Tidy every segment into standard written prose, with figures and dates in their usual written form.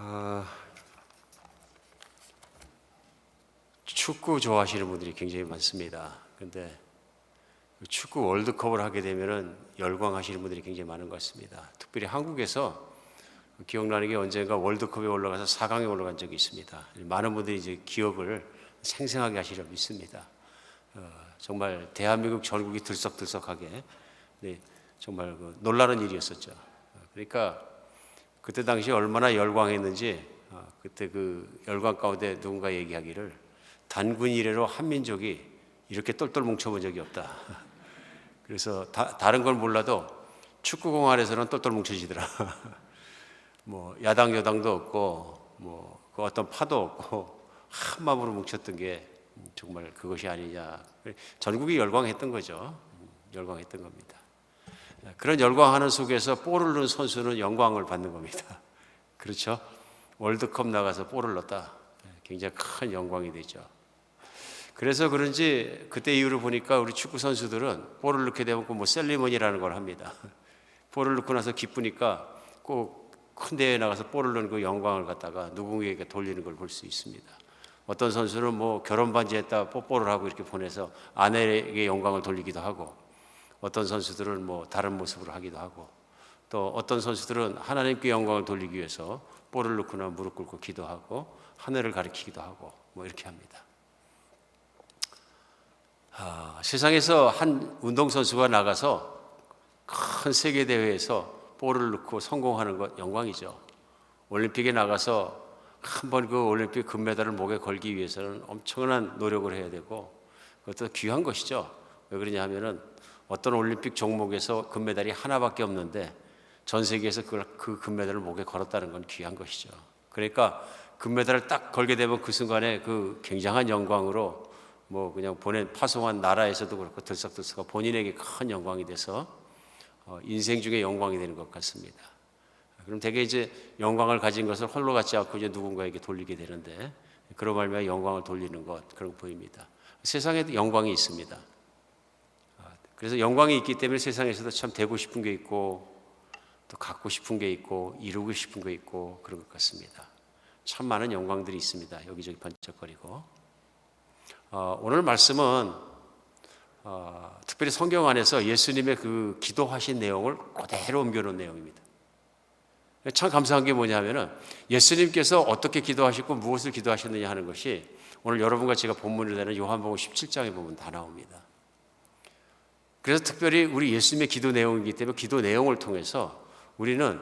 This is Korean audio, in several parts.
아, 축구 좋아하시는 분들이 굉장히 많습니다. 근데 축구 월드컵을 하게 되면은 열광하시는 분들이 굉장히 많은 것 같습니다. 특별히 한국에서 기억나는 게 언젠가 월드컵에 올라가서 4강에 올라간 적이 있습니다. 많은 분들이 이제 기억을 생생하게 하시려 믿습니다. 정말 대한민국 전국이 들썩들썩하게, 네, 정말 놀라는 일이었었죠. 그러니까 그때 당시 얼마나 열광했는지, 그때 그 열광 가운데 누군가 얘기하기를 단군 이래로 한민족이 이렇게 똘똘 뭉쳐본 적이 없다. 그래서 다른 걸 몰라도 축구공 안에서는 똘똘 뭉쳐지더라. 뭐 야당 여당도 없고 그 어떤 파도 없고 한 마음으로 뭉쳤던 게 정말 그것이 아니냐. 전국이 열광했던 거죠. 열광했던 겁니다. 그런 열광하는 속에서 볼을 넣은 선수는 영광을 받는 겁니다. 그렇죠? 월드컵 나가서 볼을 넣었다. 굉장히 큰 영광이 되죠. 그래서 그런지 그때 이후로 보니까 우리 축구 선수들은 볼을 넣게 되면 뭐 셀리머니라는 걸 합니다. 볼을 넣고 나서 기쁘니까 꼭 큰 대회에 나가서 볼을 넣는 그 영광을 갖다가 누군가에게 돌리는 걸 볼 수 있습니다. 어떤 선수는 뭐 결혼 반지에다 뽀뽀를 하고 이렇게 보내서 아내에게 영광을 돌리기도 하고, 어떤 선수들은 뭐 다른 모습으로 하기도 하고, 또 어떤 선수들은 하나님께 영광을 돌리기 위해서 볼을 넣거나 무릎 꿇고 기도하고 하늘을 가리키기도 하고 뭐 이렇게 합니다. 세상에서 한 운동선수가 나가서 큰 세계대회에서 볼을 넣고 성공하는 것 영광이죠. 올림픽에 나가서 한 번 그 올림픽 금메달을 목에 걸기 위해서는 엄청난 노력을 해야 되고, 그것도 귀한 것이죠. 왜 그러냐 하면은 어떤 올림픽 종목에서 금메달이 하나밖에 없는데 전 세계에서 그 금메달을 목에 걸었다는 건 귀한 것이죠. 그러니까 금메달을 딱 걸게 되면 그 순간에 그 굉장한 영광으로 뭐 그냥 파송한 나라에서도 그렇고 들썩들썩 본인에게 큰 영광이 돼서 인생 중에 영광이 되는 것 같습니다. 그럼 대개 이제 영광을 가진 것을 홀로 갖지 않고 이제 누군가에게 돌리게 되는데, 그런 말미암아 영광을 돌리는 것, 그런 거 보입니다. 세상에도 영광이 있습니다. 그래서 영광이 있기 때문에 세상에서도 참 되고 싶은 게 있고, 또 갖고 싶은 게 있고, 이루고 싶은 게 있고, 그런 것 같습니다. 참 많은 영광들이 있습니다. 여기저기 번쩍거리고. 오늘 말씀은 특별히 성경 안에서 예수님의 그 기도하신 내용을 그대로 옮겨놓은 내용입니다. 참 감사한 게 뭐냐면은 예수님께서 어떻게 기도하셨고 무엇을 기도하셨느냐 하는 것이 오늘 여러분과 제가 본문을 내는 요한복음 17장에 보면 다 나옵니다. 그래서 특별히 우리 예수님의 기도 내용이기 때문에 기도 내용을 통해서 우리는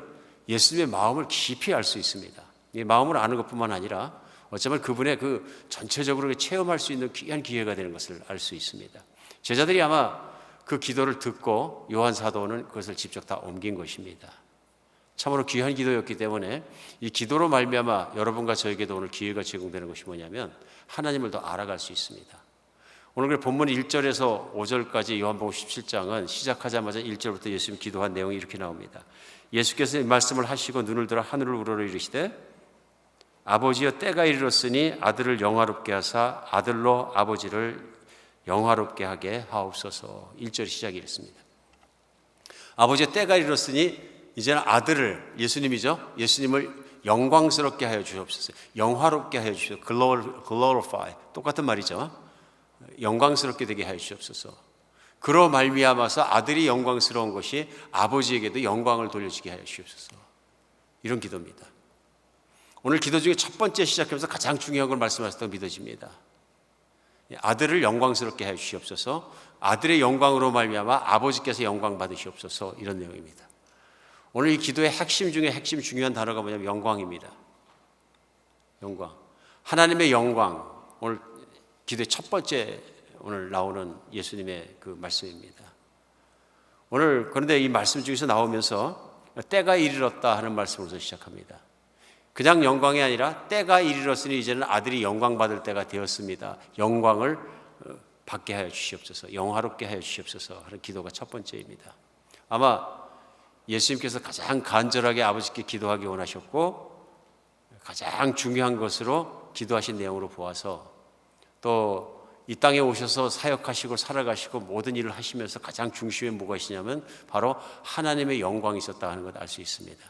예수님의 마음을 깊이 알 수 있습니다. 이 마음을 아는 것뿐만 아니라 어쩌면 그분의 그 전체적으로 체험할 수 있는 귀한 기회가 되는 것을 알 수 있습니다. 제자들이 아마 그 기도를 듣고 요한 사도는 그것을 직접 다 옮긴 것입니다. 참으로 귀한 기도였기 때문에 이 기도로 말미암아 여러분과 저에게도 오늘 기회가 제공되는 것이 뭐냐면 하나님을 더 알아갈 수 있습니다. 오늘 본문 1절에서 5절까지 요한복음 17장은 시작하자마자 1절부터 예수님 기도한 내용이 이렇게 나옵니다. 예수께서 이 말씀을 하시고 눈을 들어 하늘을 우러러 이르시되 아버지여 때가 이르렀으니 아들을 영화롭게 하사 아들로 아버지를 영화롭게 하게 하옵소서. 1절 시작이 이렇습니다. 아버지의 때가 이르렀으니 이제는 아들을, 예수님이죠, 예수님을 영광스럽게 하여 주옵소서. 영화롭게 하여 주옵소서. glorify, 똑같은 말이죠. 영광스럽게 되게 하여 주옵소서. 그로 말미암아서 아들이 영광스러운 것이 아버지에게도 영광을 돌려주게 하여 주옵소서. 이런 기도입니다. 오늘 기도 중에 첫 번째 시작하면서 가장 중요한 걸 말씀하셨다고 믿어집니다. 아들을 영광스럽게 해 주시옵소서. 아들의 영광으로 말미암아 아버지께서 영광 받으시옵소서. 이런 내용입니다. 오늘 이 기도의 핵심 중에 핵심 중요한 단어가 뭐냐면 영광입니다. 영광. 하나님의 영광. 오늘 기도의 첫 번째 오늘 나오는 예수님의 그 말씀입니다. 오늘 그런데 이 말씀 중에서 나오면서 때가 이르렀다 하는 말씀으로서 시작합니다. 그냥 영광이 아니라 때가 이르렀으니 이제는 아들이 영광 받을 때가 되었습니다. 영광을 받게 하여 주시옵소서. 영화롭게 하여 주시옵소서 하는 기도가 첫 번째입니다. 아마 예수님께서 가장 간절하게 아버지께 기도하기 원하셨고 가장 중요한 것으로 기도하신 내용으로 보아서 또 이 땅에 오셔서 사역하시고 살아가시고 모든 일을 하시면서 가장 중심에 뭐가 있으냐면 바로 하나님의 영광이 있었다 하는 걸 알 수 있습니다.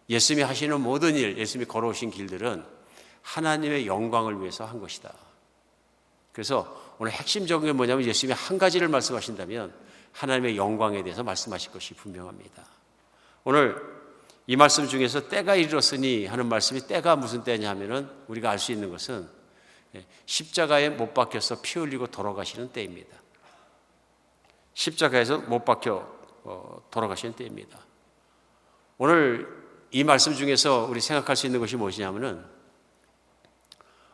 예수님이 하시는 모든 일, 예수님이 걸어오신 길들은 하나님의 영광을 위해서 한 것이다. 그래서 오늘 핵심적인 게 뭐냐면 예수님이 한 가지를 말씀하신다면 하나님의 영광에 대해서 말씀하실 것이 분명합니다. 오늘 이 말씀 중에서 때가 이르렀으니 하는 말씀이 때가 무슨 때냐 하면은 우리가 알 수 있는 것은 십자가에 못 박혀서 피 흘리고 돌아가시는 때입니다. 십자가에서 못 박혀 돌아가시는 때입니다. 오늘 이 말씀 중에서 우리 생각할 수 있는 것이 무엇이냐면은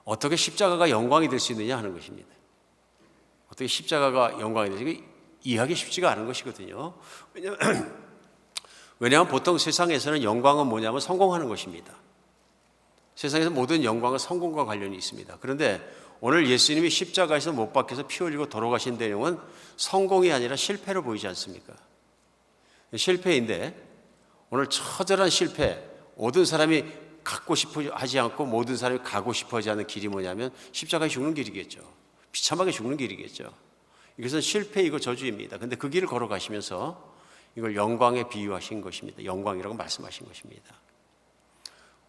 어떻게 십자가가 영광이 될 수 있느냐 하는 것입니다. 어떻게 십자가가 영광이 될 수 있느냐, 이해하기 쉽지가 않은 것이거든요. 왜냐하면 보통 세상에서는 영광은 뭐냐면 성공하는 것입니다. 세상에서 모든 영광은 성공과 관련이 있습니다. 그런데 오늘 예수님이 십자가에서 못 박혀서 피 흘리고 돌아가신 내용은 성공이 아니라 실패로 보이지 않습니까? 실패인데 오늘 처절한 실패, 모든 사람이 갖고 싶어 하지 않고 모든 사람이 가고 싶어 하지 않는 길이 뭐냐면 십자가에 죽는 길이겠죠. 비참하게 죽는 길이겠죠. 이것은 실패이고 저주입니다. 그런데 그 길을 걸어가시면서 이걸 영광에 비유하신 것입니다. 영광이라고 말씀하신 것입니다.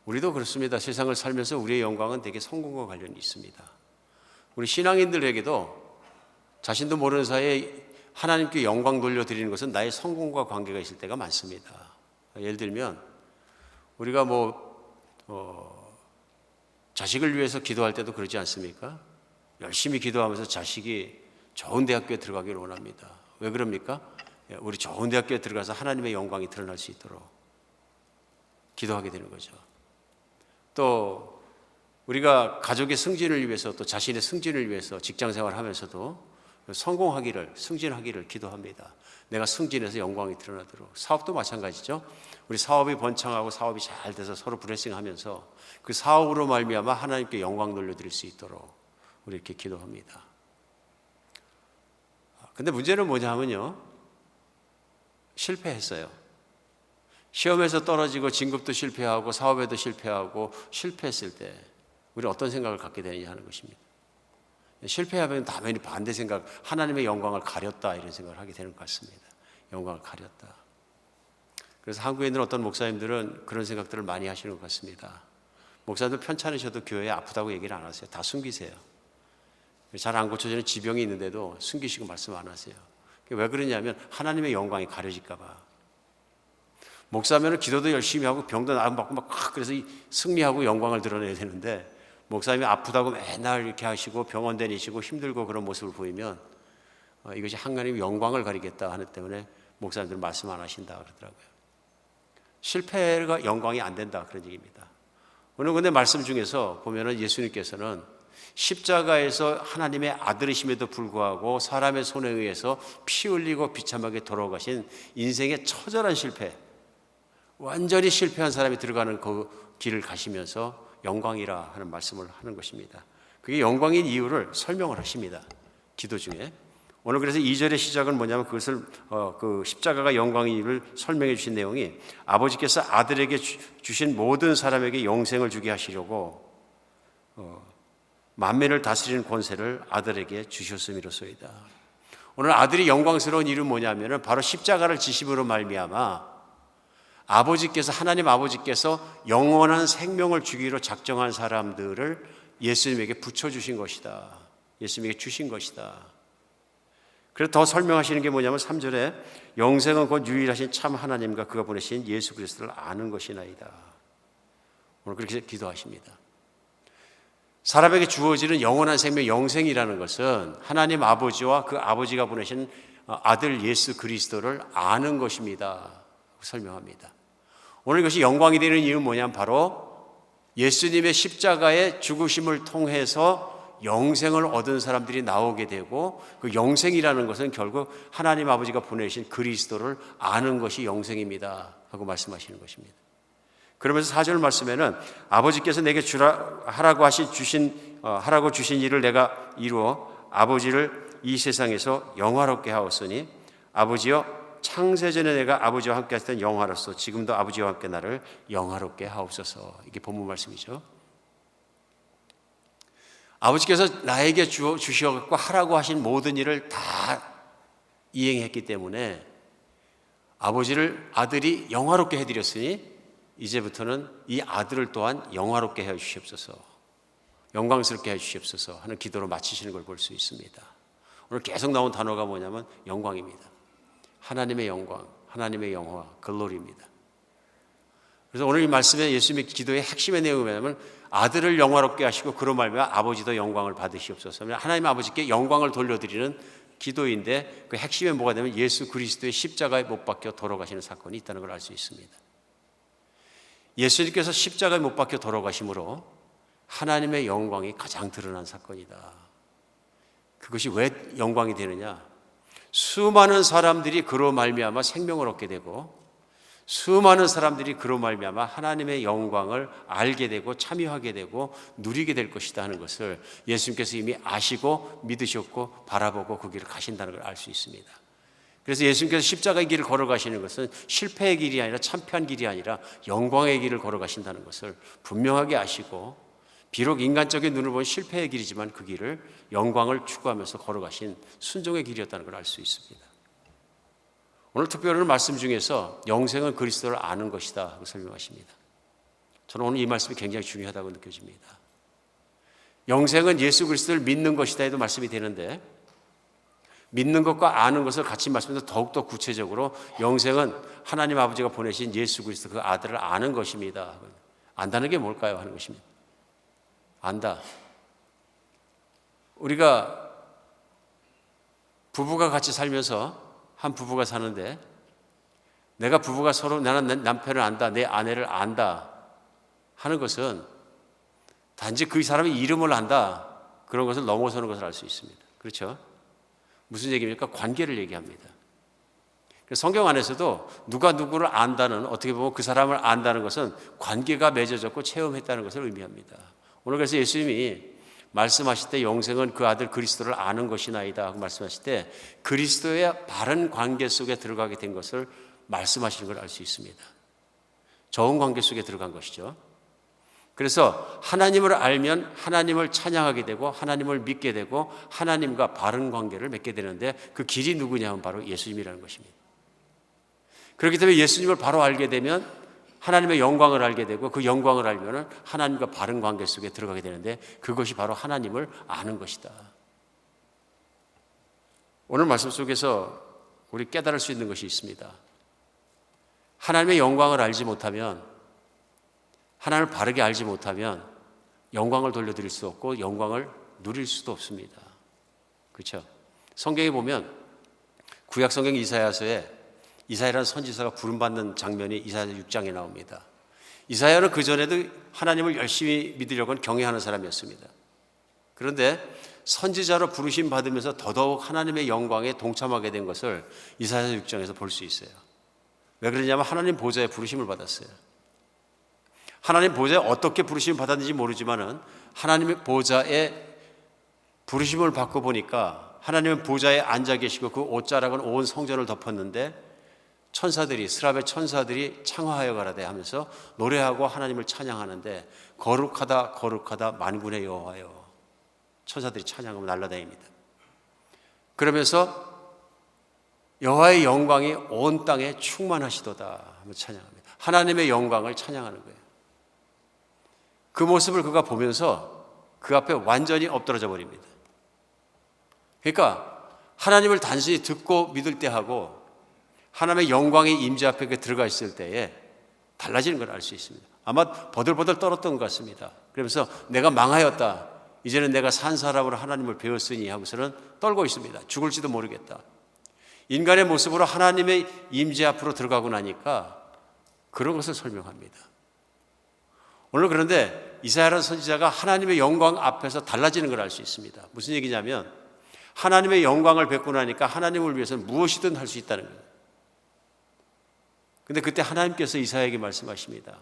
우리도 그렇습니다. 세상을 살면서 우리의 영광은 되게 성공과 관련이 있습니다. 우리 신앙인들에게도 자신도 모르는 사이에 하나님께 영광 돌려드리는 것은 나의 성공과 관계가 있을 때가 많습니다. 예를 들면 우리가 자식을 위해서 기도할 때도 그러지 않습니까? 열심히 기도하면서 자식이 좋은 대학교에 들어가기를 원합니다. 왜 그럽니까? 우리 좋은 대학교에 들어가서 하나님의 영광이 드러날 수 있도록 기도하게 되는 거죠. 또 우리가 가족의 승진을 위해서 또 자신의 승진을 위해서 직장생활을 하면서도 성공하기를, 승진하기를 기도합니다. 내가 승진해서 영광이 드러나도록. 사업도 마찬가지죠. 우리 사업이 번창하고 사업이 잘 돼서 서로 브레싱하면서 그 사업으로 말미암아 하나님께 영광 돌려드릴 수 있도록 우리 이렇게 기도합니다. 근데 문제는 뭐냐 하면요, 실패했어요. 시험에서 떨어지고 진급도 실패하고 사업에도 실패하고 실패했을 때 우리 어떤 생각을 갖게 되느냐 하는 것입니다. 실패하면 당연히 반대 생각, 하나님의 영광을 가렸다 이런 생각을 하게 되는 것 같습니다. 영광을 가렸다. 그래서 한국에 있는 어떤 목사님들은 그런 생각들을 많이 하시는 것 같습니다. 목사님들 편찮으셔도 교회에 아프다고 얘기를 안 하세요. 다 숨기세요. 잘 안 고쳐지는 지병이 있는데도 숨기시고 말씀 안 하세요. 왜 그러냐면 하나님의 영광이 가려질까 봐. 목사면은 기도도 열심히 하고 병도 안 받고 막 그래서 승리하고 영광을 드러내야 되는데 목사님이 아프다고 맨날 이렇게 하시고 병원 다니시고 힘들고 그런 모습을 보이면 이것이 하나님의 영광을 가리겠다 하는 때문에 목사님들은 말씀 안 하신다 그러더라고요. 실패가 영광이 안 된다 그런 얘기입니다. 오늘 근데 말씀 중에서 보면은 예수님께서는 십자가에서 하나님의 아들이심에도 불구하고 사람의 손에 의해서 피 흘리고 비참하게 돌아가신 인생의 처절한 실패, 완전히 실패한 사람이 들어가는 그 길을 가시면서 영광이라 하는 말씀을 하는 것입니다. 그게 영광인 이유를 설명을 하십니다. 기도 중에. 오늘 그래서 2절의 시작은 뭐냐면 그것을 그 십자가가 영광인 이유를 설명해 주신 내용이 아버지께서 아들에게 주신 모든 사람에게 영생을 주게 하시려고 만민을 다스리는 권세를 아들에게 주셨음이로소이다. 오늘 아들이 영광스러운 이유는 뭐냐면은 바로 십자가를 지심으로 말미암아 아버지께서, 하나님 아버지께서 영원한 생명을 주기로 작정한 사람들을 예수님에게 붙여주신 것이다. 예수님에게 주신 것이다. 그래서 더 설명하시는 게 뭐냐면 3절에 영생은 곧 유일하신 참 하나님과 그가 보내신 예수 그리스도를 아는 것이나이다. 오늘 그렇게 기도하십니다. 사람에게 주어지는 영원한 생명, 영생이라는 것은 하나님 아버지와 그 아버지가 보내신 아들 예수 그리스도를 아는 것입니다. 설명합니다. 오늘 이것이 영광이 되는 이유는 뭐냐면 바로 예수님의 십자가의 죽으심을 통해서 영생을 얻은 사람들이 나오게 되고 그 영생이라는 것은 결국 하나님 아버지가 보내신 그리스도를 아는 것이 영생입니다 하고 말씀하시는 것입니다. 그러면서 4절 말씀에는 아버지께서 내게 하라고 주신 일을 내가 이루어 아버지를 이 세상에서 영화롭게 하었으니 아버지여 창세전에 내가 아버지와 함께 했던 영화로서 지금도 아버지와 함께 나를 영화롭게 하옵소서. 이게 본문 말씀이죠. 아버지께서 나에게 주셔서 하라고 하신 모든 일을 다 이행했기 때문에 아버지를 아들이 영화롭게 해드렸으니 이제부터는 이 아들을 또한 영화롭게 해 주시옵소서, 영광스럽게 해 주시옵소서 하는 기도로 마치시는 걸 볼 수 있습니다. 오늘 계속 나온 단어가 뭐냐면 영광입니다. 하나님의 영광, 하나님의 영화, 글로리입니다. 그래서 오늘 이 말씀에 예수님의 기도의 핵심의 내용이 뭐냐면 아들을 영화롭게 하시고 그로 말미암아 아버지도 영광을 받으시옵소서. 하나님 아버지께 영광을 돌려드리는 기도인데 그 핵심에 뭐가 되면 예수 그리스도의 십자가에 못 박혀 돌아가시는 사건이 있다는 걸 알 수 있습니다. 예수님께서 십자가에 못 박혀 돌아가심으로 하나님의 영광이 가장 드러난 사건이다. 그것이 왜 영광이 되느냐? 수많은 사람들이 그로 말미암아 생명을 얻게 되고 수많은 사람들이 그로 말미암아 하나님의 영광을 알게 되고 참여하게 되고 누리게 될 것이다 하는 것을 예수님께서 이미 아시고 믿으셨고 바라보고 그 길을 가신다는 걸 알 수 있습니다. 그래서 예수님께서 십자가의 길을 걸어가시는 것은 실패의 길이 아니라 참패한 길이 아니라 영광의 길을 걸어가신다는 것을 분명하게 아시고 비록 인간적인 눈을 보면 실패의 길이지만 그 길을 영광을 추구하면서 걸어가신 순종의 길이었다는 걸 알 수 있습니다. 오늘 특별한 말씀 중에서 영생은 그리스도를 아는 것이다 하고 설명하십니다. 저는 오늘 이 말씀이 굉장히 중요하다고 느껴집니다. 영생은 예수 그리스도를 믿는 것이다 해도 말씀이 되는데 믿는 것과 아는 것을 같이 말씀해서 더욱더 구체적으로 영생은 하나님 아버지가 보내신 예수 그리스도 그 아들을 아는 것입니다. 안다는 게 뭘까요? 하는 것입니다. 안다. 우리가 부부가 같이 살면서 한 부부가 사는데 내가 부부가 서로 나는 내 남편을 안다, 내 아내를 안다 하는 것은 단지 그 사람의 이름을 안다 그런 것을 넘어서는 것을 알 수 있습니다. 그렇죠? 무슨 얘기입니까? 관계를 얘기합니다. 성경 안에서도 누가 누구를 안다는 어떻게 보면 그 사람을 안다는 것은 관계가 맺어졌고 체험했다는 것을 의미합니다. 오늘 그래서 예수님이 말씀하실 때 영생은 그 아들 그리스도를 아는 것이나이다 하고 말씀하실 때 그리스도의 바른 관계 속에 들어가게 된 것을 말씀하시는 걸 알 수 있습니다. 좋은 관계 속에 들어간 것이죠. 그래서 하나님을 알면 하나님을 찬양하게 되고 하나님을 믿게 되고 하나님과 바른 관계를 맺게 되는데 그 길이 누구냐 하면 바로 예수님이라는 것입니다. 그렇기 때문에 예수님을 바로 알게 되면 하나님의 영광을 알게 되고 그 영광을 알면 하나님과 바른 관계 속에 들어가게 되는데 그것이 바로 하나님을 아는 것이다. 오늘 말씀 속에서 우리 깨달을 수 있는 것이 있습니다. 하나님의 영광을 알지 못하면 하나님을 바르게 알지 못하면 영광을 돌려드릴 수 없고 영광을 누릴 수도 없습니다. 그렇죠? 성경에 보면 구약 성경 이사야서에 이사야라는 선지자가 부름받는 장면이 이사야 6장에 나옵니다. 이사야는 그전에도 하나님을 열심히 믿으려고 경외하는 사람이었습니다. 그런데 선지자로 부르심 받으면서 더더욱 하나님의 영광에 동참하게 된 것을 이사야 6장에서 볼 수 있어요. 왜 그러냐면 하나님 보좌에 부르심을 받았어요. 하나님 보좌에 어떻게 부르심을 받았는지 모르지만은 하나님의 보좌에 부르심을 받고 보니까 하나님은 보좌에 앉아 계시고 그 옷자락은 온 성전을 덮었는데 천사들이 스랍의 천사들이 창화하여 가라되 하면서 노래하고 하나님을 찬양하는데 거룩하다 거룩하다 만군의 여호와여 천사들이 찬양하며 날아다닙니다. 그러면서 여호와의 영광이 온 땅에 충만하시도다 하며 찬양합니다. 하나님의 영광을 찬양하는 거예요. 그 모습을 그가 보면서 그 앞에 완전히 엎드러져 버립니다. 그러니까 하나님을 단순히 듣고 믿을 때 하고 하나님의 영광의 임재 앞에 들어가 있을 때에 달라지는 걸 알 수 있습니다. 아마 버들버들 떨었던 것 같습니다. 그러면서 내가 망하였다. 이제는 내가 산 사람으로 하나님을 배웠으니 하고서는 떨고 있습니다. 죽을지도 모르겠다. 인간의 모습으로 하나님의 임재 앞으로 들어가고 나니까 그런 것을 설명합니다. 오늘 그런데 이사야라는 선지자가 하나님의 영광 앞에서 달라지는 걸 알 수 있습니다. 무슨 얘기냐면 하나님의 영광을 뵙고 나니까 하나님을 위해서는 무엇이든 할 수 있다는 거예요. 근데 그때 하나님께서 이사야에게 말씀하십니다.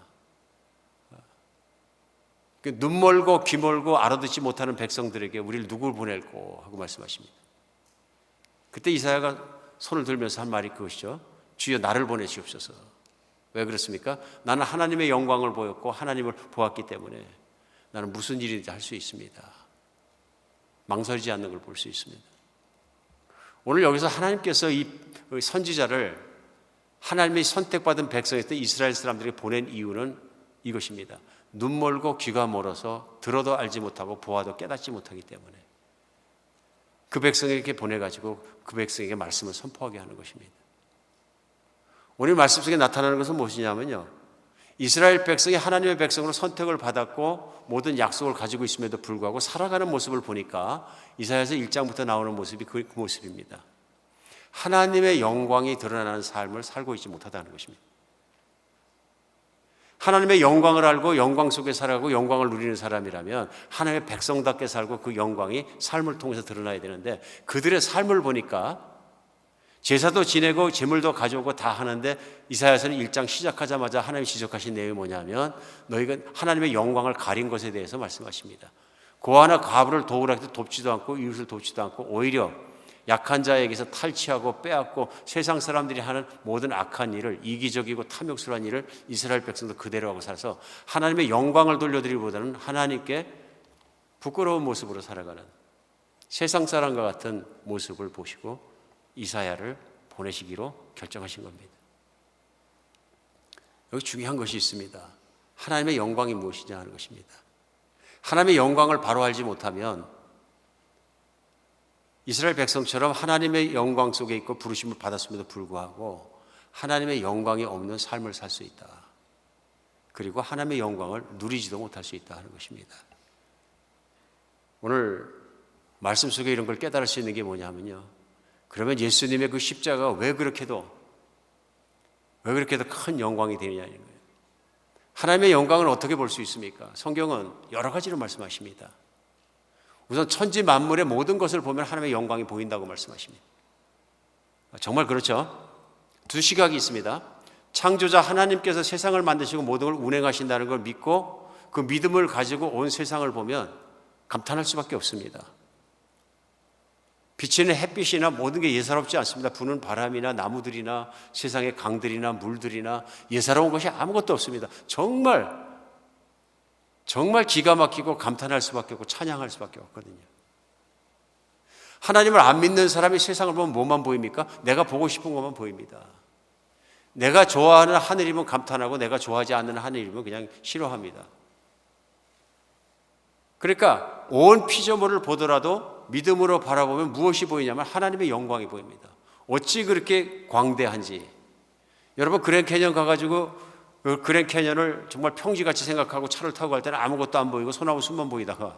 눈 멀고 귀 멀고 알아듣지 못하는 백성들에게 우리를 누굴 보낼고 하고 말씀하십니다. 그때 이사야가 손을 들면서 한 말이 그것이죠. 주여 나를 보내시옵소서. 왜 그렇습니까? 나는 하나님의 영광을 보였고 하나님을 보았기 때문에 나는 무슨 일이든지 할 수 있습니다. 망설이지 않는 걸 볼 수 있습니다. 오늘 여기서 하나님께서 이 선지자를 하나님이 선택받은 백성이었던 이스라엘 사람들에게 보낸 이유는 이것입니다. 눈 멀고 귀가 멀어서 들어도 알지 못하고 보아도 깨닫지 못하기 때문에 그 백성에게 보내가지고 그 백성에게 말씀을 선포하게 하는 것입니다. 오늘 말씀 속에 나타나는 것은 무엇이냐면요, 이스라엘 백성이 하나님의 백성으로 선택을 받았고 모든 약속을 가지고 있음에도 불구하고 살아가는 모습을 보니까 이사야서 1장부터 나오는 모습이 그 모습입니다. 하나님의 영광이 드러나는 삶을 살고 있지 못하다는 것입니다. 하나님의 영광을 알고 영광 속에 살아가고 영광을 누리는 사람이라면 하나님의 백성답게 살고 그 영광이 삶을 통해서 드러나야 되는데, 그들의 삶을 보니까 제사도 지내고 제물도 가져오고 다 하는데 이사야서는 1장 시작하자마자 하나님이 지적하신 내용이 뭐냐면 너희가 하나님의 영광을 가린 것에 대해서 말씀하십니다. 고아나 과부를 도우라 해도 돕지도 않고 이웃을 돕지도 않고 오히려 약한 자에게서 탈취하고 빼앗고 세상 사람들이 하는 모든 악한 일을, 이기적이고 탐욕스러운 일을 이스라엘 백성도 그대로 하고 살아서 하나님의 영광을 돌려드리기보다는 하나님께 부끄러운 모습으로 살아가는 세상 사람과 같은 모습을 보시고 이사야를 보내시기로 결정하신 겁니다. 여기 중요한 것이 있습니다. 하나님의 영광이 무엇이냐 하는 것입니다. 하나님의 영광을 바로 알지 못하면 이스라엘 백성처럼 하나님의 영광 속에 있고 부르심을 받았음에도 불구하고 하나님의 영광이 없는 삶을 살 수 있다. 그리고 하나님의 영광을 누리지도 못할 수 있다 하는 것입니다. 오늘 말씀 속에 이런 걸 깨달을 수 있는 게 뭐냐면요, 그러면 예수님의 그 십자가가 왜 그렇게도 큰 영광이 되느냐는 거예요. 하나님의 영광을 어떻게 볼 수 있습니까? 성경은 여러 가지로 말씀하십니다. 우선 천지 만물의 모든 것을 보면 하나님의 영광이 보인다고 말씀하십니다. 정말 그렇죠? 두 시각이 있습니다. 창조자 하나님께서 세상을 만드시고 모든 걸 운행하신다는 걸 믿고 그 믿음을 가지고 온 세상을 보면 감탄할 수밖에 없습니다. 비치는 햇빛이나 모든 게 예사롭지 않습니다. 부는 바람이나 나무들이나 세상의 강들이나 물들이나 예사로운 것이 아무것도 없습니다. 정말 기가 막히고 감탄할 수밖에 없고 찬양할 수밖에 없거든요. 하나님을 안 믿는 사람이 세상을 보면 뭐만 보입니까? 내가 보고 싶은 것만 보입니다. 내가 좋아하는 하늘이면 감탄하고 내가 좋아하지 않는 하늘이면 그냥 싫어합니다. 그러니까 온 피조물을 보더라도 믿음으로 바라보면 무엇이 보이냐면 하나님의 영광이 보입니다. 어찌 그렇게 광대한지. 여러분 그랜 캐년 가가지고 그 그랜 캐년을 정말 평지같이 생각하고 차를 타고 갈 때는 아무것도 안 보이고 소나무 숲만 보이다가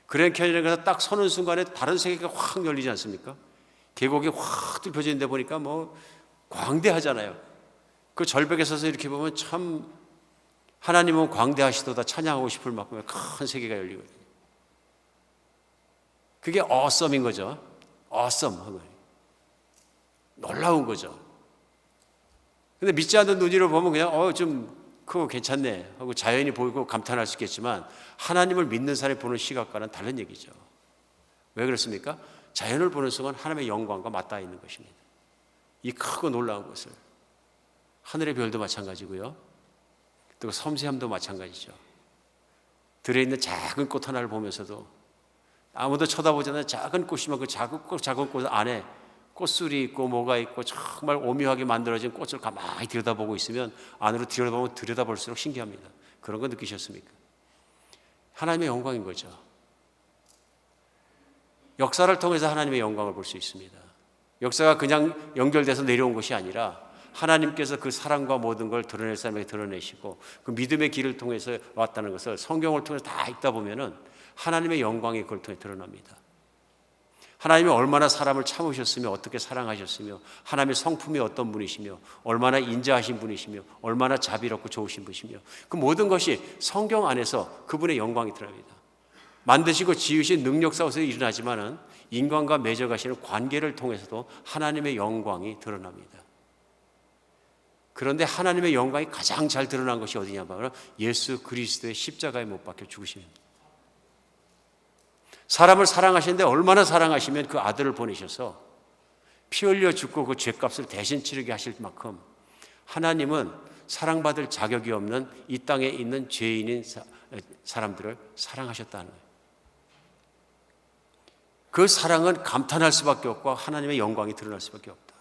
그랜 캐년에 가서 딱 서는 순간에 다른 세계가 확 열리지 않습니까? 계곡이 확 뚫혀져 있는데 보니까 뭐 광대하잖아요. 그 절벽에 서서 이렇게 보면 참 하나님은 광대하시도다 찬양하고 싶을 만큼의 큰 세계가 열리거든요. 그게 어썸인 거죠. 어썸. 놀라운 거죠. 근데 믿지 않는 눈으로 보면 그냥 좀 그거 괜찮네 하고 자연이 보이고 감탄할 수 있겠지만 하나님을 믿는 사람이 보는 시각과는 다른 얘기죠. 왜 그렇습니까? 자연을 보는 순간 하나님의 영광과 맞닿아 있는 것입니다. 이 크고 놀라운 것을. 하늘의 별도 마찬가지고요. 또 섬세함도 마찬가지죠. 들에 있는 작은 꽃 하나를 보면서도 아무도 쳐다보지 않는 작은 꽃이면 그 작은 꽃 안에 꽃술이 있고 뭐가 있고 정말 오묘하게 만들어진 꽃을 가만히 들여다보고 있으면 안으로 들여다보면 들여다볼수록 신기합니다. 그런 거 느끼셨습니까? 하나님의 영광인 거죠. 역사를 통해서 하나님의 영광을 볼 수 있습니다. 역사가 그냥 연결돼서 내려온 것이 아니라 하나님께서 그 사랑과 모든 걸 드러낼 사람에게 드러내시고 그 믿음의 길을 통해서 왔다는 것을 성경을 통해서 다 읽다 보면은 하나님의 영광이 그걸 통해 드러납니다. 하나님이 얼마나 사람을 참으셨으며 어떻게 사랑하셨으며 하나님의 성품이 어떤 분이시며 얼마나 인자하신 분이시며 얼마나 자비롭고 좋으신 분이시며 그 모든 것이 성경 안에서 그분의 영광이 드러납니다. 만드시고 지으신 능력 싸움에서 일어나지만은 인간과 맺어가시는 관계를 통해서도 하나님의 영광이 드러납니다. 그런데 하나님의 영광이 가장 잘 드러난 것이 어디냐 하면 예수 그리스도의 십자가에 못 박혀 죽으십니다. 사람을 사랑하시는데 얼마나 사랑하시면 그 아들을 보내셔서 피 흘려 죽고 그 죄값을 대신 치르게 하실 만큼 하나님은 사랑받을 자격이 없는 이 땅에 있는 죄인인 사람들을 사랑하셨다는 거예요. 그 사랑은 감탄할 수밖에 없고 하나님의 영광이 드러날 수밖에 없다.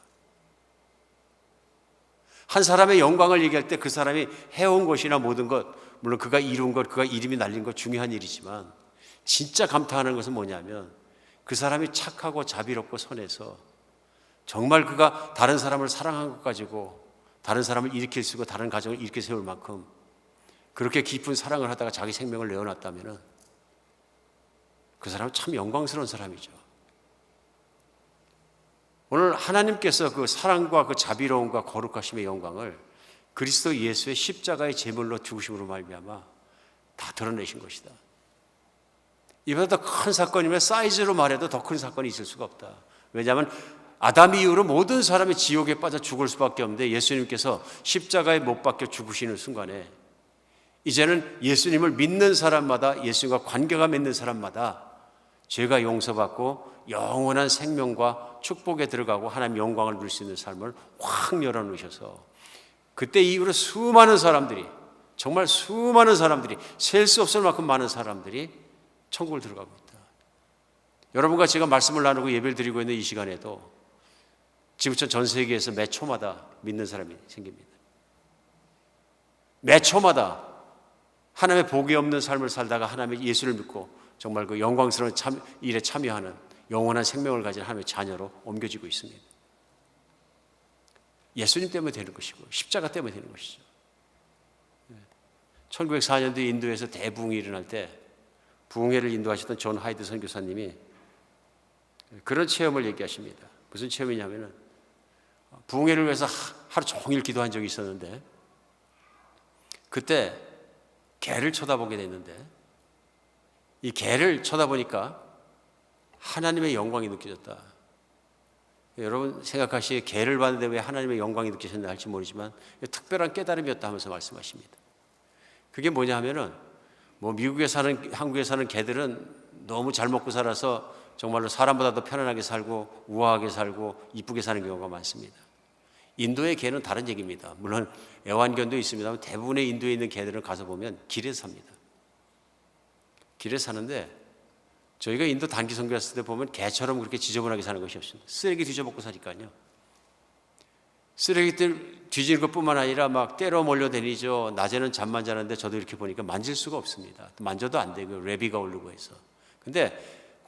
한 사람의 영광을 얘기할 때 그 사람이 해온 것이나 모든 것, 물론 그가 이룬 것, 그가 이름이 날린 것 중요한 일이지만 진짜 감탄하는 것은 뭐냐면 그 사람이 착하고 자비롭고 선해서 정말 그가 다른 사람을 사랑한 것 가지고 다른 사람을 일으킬 수 있고 다른 가정을 일으켜 세울 만큼 그렇게 깊은 사랑을 하다가 자기 생명을 내어놨다면 그 사람은 참 영광스러운 사람이죠. 오늘 하나님께서 그 사랑과 그 자비로움과 거룩하심의 영광을 그리스도 예수의 십자가의 제물로 죽으심으로 말미암아 다 드러내신 것이다. 이보다 더 큰 사건이면 사이즈로 말해도 더 큰 사건이 있을 수가 없다. 왜냐하면 아담 이후로 모든 사람이 지옥에 빠져 죽을 수밖에 없는데 예수님께서 십자가에 못 박혀 죽으시는 순간에 이제는 예수님을 믿는 사람마다, 예수님과 관계가 맺는 사람마다 죄가 용서받고 영원한 생명과 축복에 들어가고 하나님 영광을 누릴 수 있는 삶을 확 열어놓으셔서 그때 이후로 수많은 사람들이, 정말 수많은 사람들이, 셀 수 없을 만큼 많은 사람들이 천국을 들어가고 있다. 여러분과 제가 말씀을 나누고 예배를 드리고 있는 이 시간에도 지금부터 전 세계에서 매 초마다 믿는 사람이 생깁니다. 매 초마다 하나님의 복이 없는 삶을 살다가 하나님의 예수를 믿고 정말 그 영광스러운 일에 참여하는 영원한 생명을 가진 하나님의 자녀로 옮겨지고 있습니다. 예수님 때문에 되는 것이고 십자가 때문에 되는 것이죠. 1904년도에 인도에서 대부흥이 일어날 때 부흥회를 인도하셨던 존 하이드 선교사님이 그런 체험을 얘기하십니다. 무슨 체험이냐면은 부흥회를 위해서 하루 종일 기도한 적이 있었는데 그때 개를 쳐다보게 됐는데 이 개를 쳐다보니까 하나님의 영광이 느껴졌다. 여러분 생각하시기에 개를 봤는데 왜 하나님의 영광이 느껴졌나 할지 모르지만 특별한 깨달음이었다 하면서 말씀하십니다. 그게 뭐냐 하면은 뭐 미국에 사는, 한국에 사는 개들은 너무 잘 먹고 살아서 정말로 사람보다 더 편안하게 살고 우아하게 살고 이쁘게 사는 경우가 많습니다. 인도의 개는 다른 얘기입니다. 물론 애완견도 있습니다만 대부분의 인도에 있는 개들은 가서 보면 길에서 삽니다. 길에서 사는데 저희가 인도 단기 선교했을 때 보면 개처럼 그렇게 지저분하게 사는 것이 없습니다. 쓰레기 뒤져먹고 사니까요. 쓰레기들 뒤지는 것뿐만 아니라 막 때려 몰려다니죠. 낮에는 잠만 자는데 저도 이렇게 보니까 만질 수가 없습니다. 만져도 안 되고요. 레비가 오르고 해서. 근데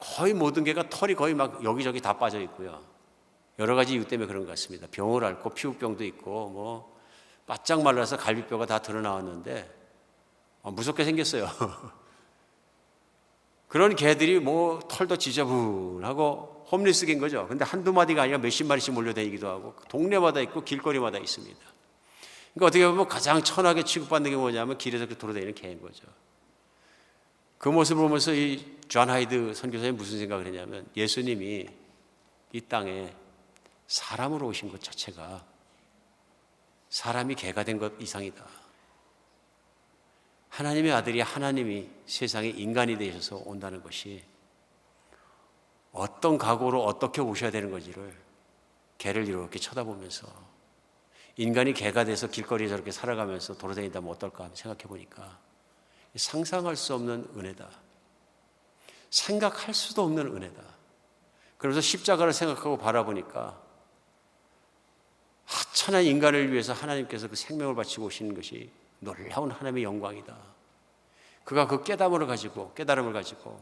거의 모든 개가 털이 거의 막 여기저기 다 빠져 있고요. 여러 가지 이유 때문에 그런 것 같습니다. 병을 앓고 피부병도 있고 뭐 바짝 말라서 갈비뼈가 다 드러나왔는데 무섭게 생겼어요. 그런 개들이 뭐 털도 지저분하고 홈리스인 거죠. 근데 한두 마디가 아니라 몇십 마리씩 몰려다니기도 하고 동네마다 있고 길거리마다 있습니다. 그러니까 어떻게 보면 가장 천하게 취급받는 게 뭐냐면 길에서 돌아다니는 개인 거죠. 그 모습을 보면서 이 존 하이드 선교사님이 무슨 생각을 했냐면 예수님이 이 땅에 사람으로 오신 것 자체가 사람이 개가 된 것 이상이다. 하나님의 아들이 하나님이 세상에 인간이 되셔서 온다는 것이 어떤 각오로 어떻게 오셔야 되는 건지를 개를 이렇게 쳐다보면서 인간이 개가 돼서 길거리에 저렇게 살아가면서 돌아다닌다면 어떨까 생각해 보니까 상상할 수 없는 은혜다. 생각할 수도 없는 은혜다. 그러면서 십자가를 생각하고 바라보니까 하찮은 인간을 위해서 하나님께서 그 생명을 바치고 오시는 것이 놀라운 하나님의 영광이다. 그가 그 깨달음을 가지고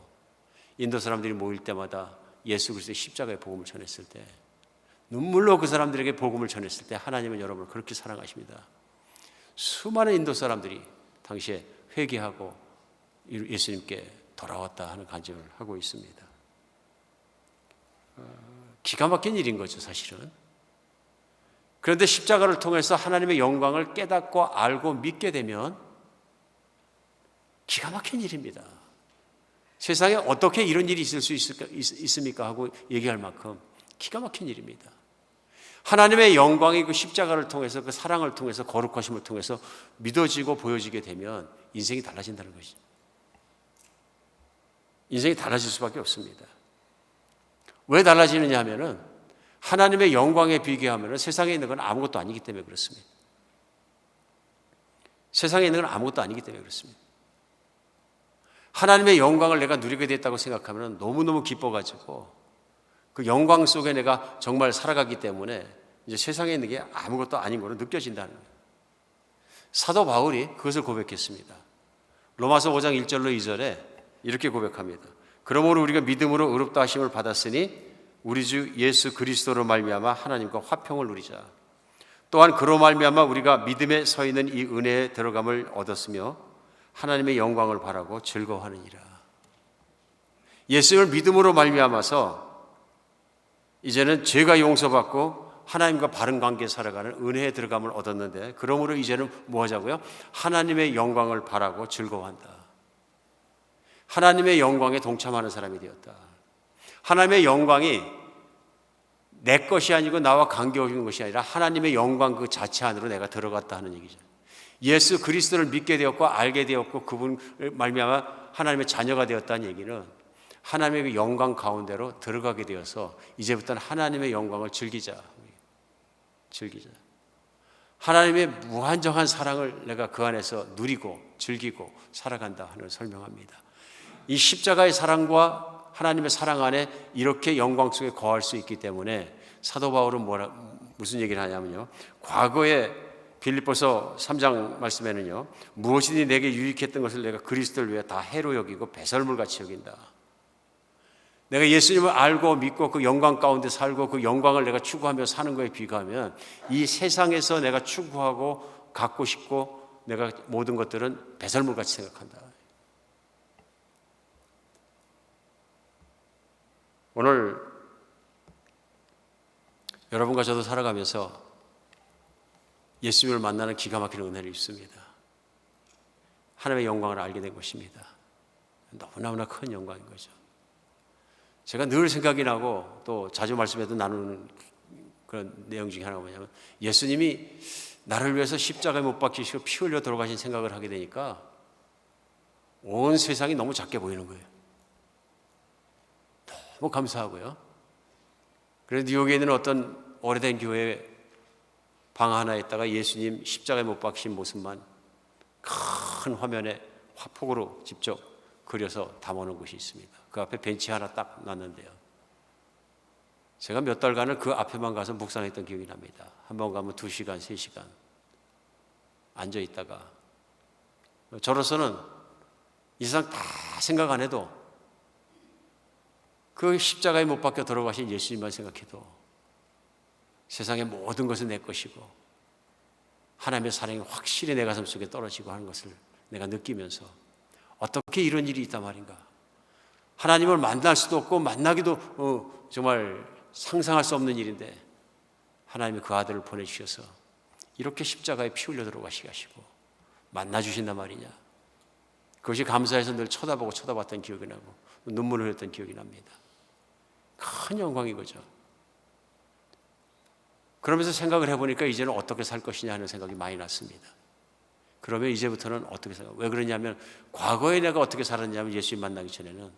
인도 사람들이 모일 때마다 예수 그리스도의 십자가의 복음을 전했을 때 눈물로 그 사람들에게 복음을 전했을 때 하나님은 여러분을 그렇게 사랑하십니다. 수많은 인도 사람들이 당시에 회개하고 예수님께 돌아왔다 하는 간증을 하고 있습니다. 기가 막힌 일인 거죠, 사실은. 그런데 십자가를 통해서 하나님의 영광을 깨닫고 알고 믿게 되면 기가 막힌 일입니다. 세상에 어떻게 이런 일이 있을 수 있습니까? 하고 얘기할 만큼 기가 막힌 일입니다. 하나님의 영광이 그 십자가를 통해서 그 사랑을 통해서 거룩하심을 통해서 믿어지고 보여지게 되면 인생이 달라진다는 것이죠. 인생이 달라질 수밖에 없습니다. 왜 달라지느냐 하면은 하나님의 영광에 비교하면 세상에 있는 건 아무것도 아니기 때문에 그렇습니다. 세상에 있는 건 아무것도 아니기 때문에 그렇습니다. 하나님의 영광을 내가 누리게 됐다고 생각하면 너무너무 기뻐가지고 그 영광 속에 내가 정말 살아가기 때문에 이제 세상에 있는 게 아무것도 아닌 걸로 느껴진다는 거예요. 사도 바울이 그것을 고백했습니다. 로마서 5장 1절로 2절에 이렇게 고백합니다. 그러므로 우리가 믿음으로 의롭다 하심을 받았으니 우리 주 예수 그리스도로 말미암아 하나님과 화평을 누리자. 또한 그로 말미암아 우리가 믿음에 서 있는 이 은혜에 들어감을 얻었으며 하나님의 영광을 바라고 즐거워하느니라. 예수를 믿음으로 말미암아서 이제는 죄가 용서받고 하나님과 바른 관계에 살아가는 은혜에 들어감을 얻었는데, 그러므로 이제는 뭐 하자고요? 하나님의 영광을 바라고 즐거워한다. 하나님의 영광에 동참하는 사람이 되었다. 하나님의 영광이 내 것이 아니고 나와 관계없는 것이 아니라 하나님의 영광 그 자체 안으로 내가 들어갔다 하는 얘기죠. 예수 그리스도를 믿게 되었고 알게 되었고 그분을 말미암아 하나님의 자녀가 되었다는 얘기는 하나님의 그 영광 가운데로 들어가게 되어서 이제부터는 하나님의 영광을 즐기자. 하나님의 무한정한 사랑을 내가 그 안에서 누리고 즐기고 살아간다 하는 설명합니다. 이 십자가의 사랑과 하나님의 사랑 안에 이렇게 영광 속에 거할 수 있기 때문에 사도 바울은 무슨 얘기를 하냐면요, 과거에 빌립보서 3장 말씀에는요, 무엇이든지 내게 유익했던 것을 내가 그리스도를 위해 다 해로 여기고 배설물같이 여긴다. 내가 예수님을 알고 믿고 그 영광 가운데 살고 그 영광을 내가 추구하며 사는 거에 비교하면 이 세상에서 내가 추구하고 갖고 싶고 내가 모든 것들은 배설물같이 생각한다. 오늘 여러분과 저도 살아가면서 예수님을 만나는 기가 막히는 은혜를 입습니다. 하나님의 영광을 알게 된 것입니다. 너무나 큰 영광인 거죠. 제가 늘 생각이 나고 또 자주 말씀에도 나누는 그런 내용 중에 하나가 뭐냐면, 예수님이 나를 위해서 십자가에 못 박히시고 피 흘려 돌아가신 생각을 하게 되니까 온 세상이 너무 작게 보이는 거예요. 너무 감사하고요. 그래서 뉴욕에 있는 어떤 오래된 교회 방 하나에 있다가 예수님 십자가에 못 박히신 모습만 큰 화면에 화폭으로 직접 그려서 담아놓은 곳이 있습니다. 그 앞에 벤치 하나 딱 놨는데요, 제가 몇 달간을 그 앞에만 가서 묵상했던 기억이 납니다. 한 번 가면 2시간, 3시간 앉아있다가, 저로서는 이 세상 다 생각 안 해도 그 십자가에 못 박혀 돌아가신 예수님만 생각해도 세상의 모든 것은 내 것이고 하나님의 사랑이 확실히 내 가슴 속에 떨어지고 하는 것을 내가 느끼면서, 어떻게 이런 일이 있단 말인가. 하나님을 만날 수도 없고 만나기도 정말 상상할 수 없는 일인데 하나님이 그 아들을 보내주셔서 이렇게 십자가에 피 흘려 들어가시게 하시고 만나주신단 말이냐. 그것이 감사해서 늘 쳐다봤던 기억이 나고 눈물을 흘렸던 기억이 납니다. 큰 영광인 거죠. 그러면서 생각을 해보니까 이제는 어떻게 살 것이냐 하는 생각이 많이 났습니다. 그러면 이제부터는 어떻게 살까? 왜 그러냐면, 과거에 내가 어떻게 살았냐면 예수님 만나기 전에는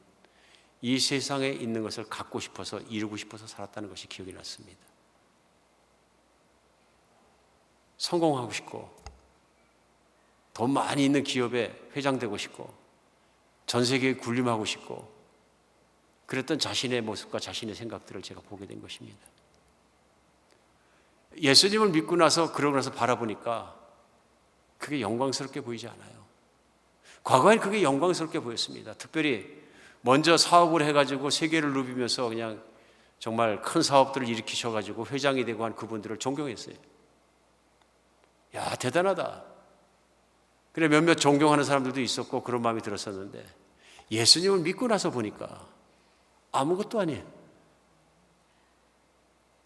이 세상에 있는 것을 갖고 싶어서 이루고 싶어서 살았다는 것이 기억이 났습니다. 성공하고 싶고 돈 많이 있는 기업에 회장되고 싶고 전 세계에 군림하고 싶고 그랬던 자신의 모습과 자신의 생각들을 제가 보게 된 것입니다. 예수님을 믿고 나서 그러고 나서 바라보니까 그게 영광스럽게 보이지 않아요. 과거엔 그게 영광스럽게 보였습니다. 특별히 먼저 사업을 해가지고 세계를 누비면서 그냥 정말 큰 사업들을 일으키셔가지고 회장이 되고 한 그분들을 존경했어요. 야, 대단하다. 그래, 몇몇 존경하는 사람들도 있었고 그런 마음이 들었었는데, 예수님을 믿고 나서 보니까 아무것도 아니에요.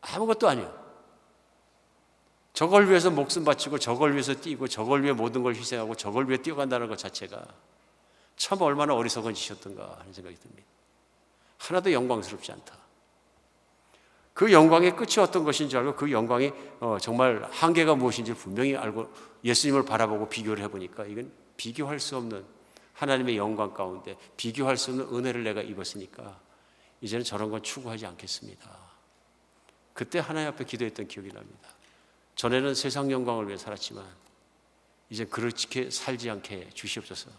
아무것도 아니에요. 저걸 위해서 목숨 바치고 저걸 위해서 뛰고 저걸 위해 모든 걸 희생하고 저걸 위해 뛰어간다는 것 자체가 참 얼마나 어리석은 짓이었던가 하는 생각이 듭니다. 하나도 영광스럽지 않다. 그 영광의 끝이 어떤 것인지 알고 그 영광이 정말 한계가 무엇인지 분명히 알고 예수님을 바라보고 비교를 해보니까 이건 비교할 수 없는 하나님의 영광 가운데 비교할 수 없는 은혜를 내가 입었으니까 이제는 저런 건 추구하지 않겠습니다. 그때 하나님 앞에 기도했던 기억이 납니다. 전에는 세상 영광을 위해 살았지만 이제 그렇게 살지 않게 주시옵소서.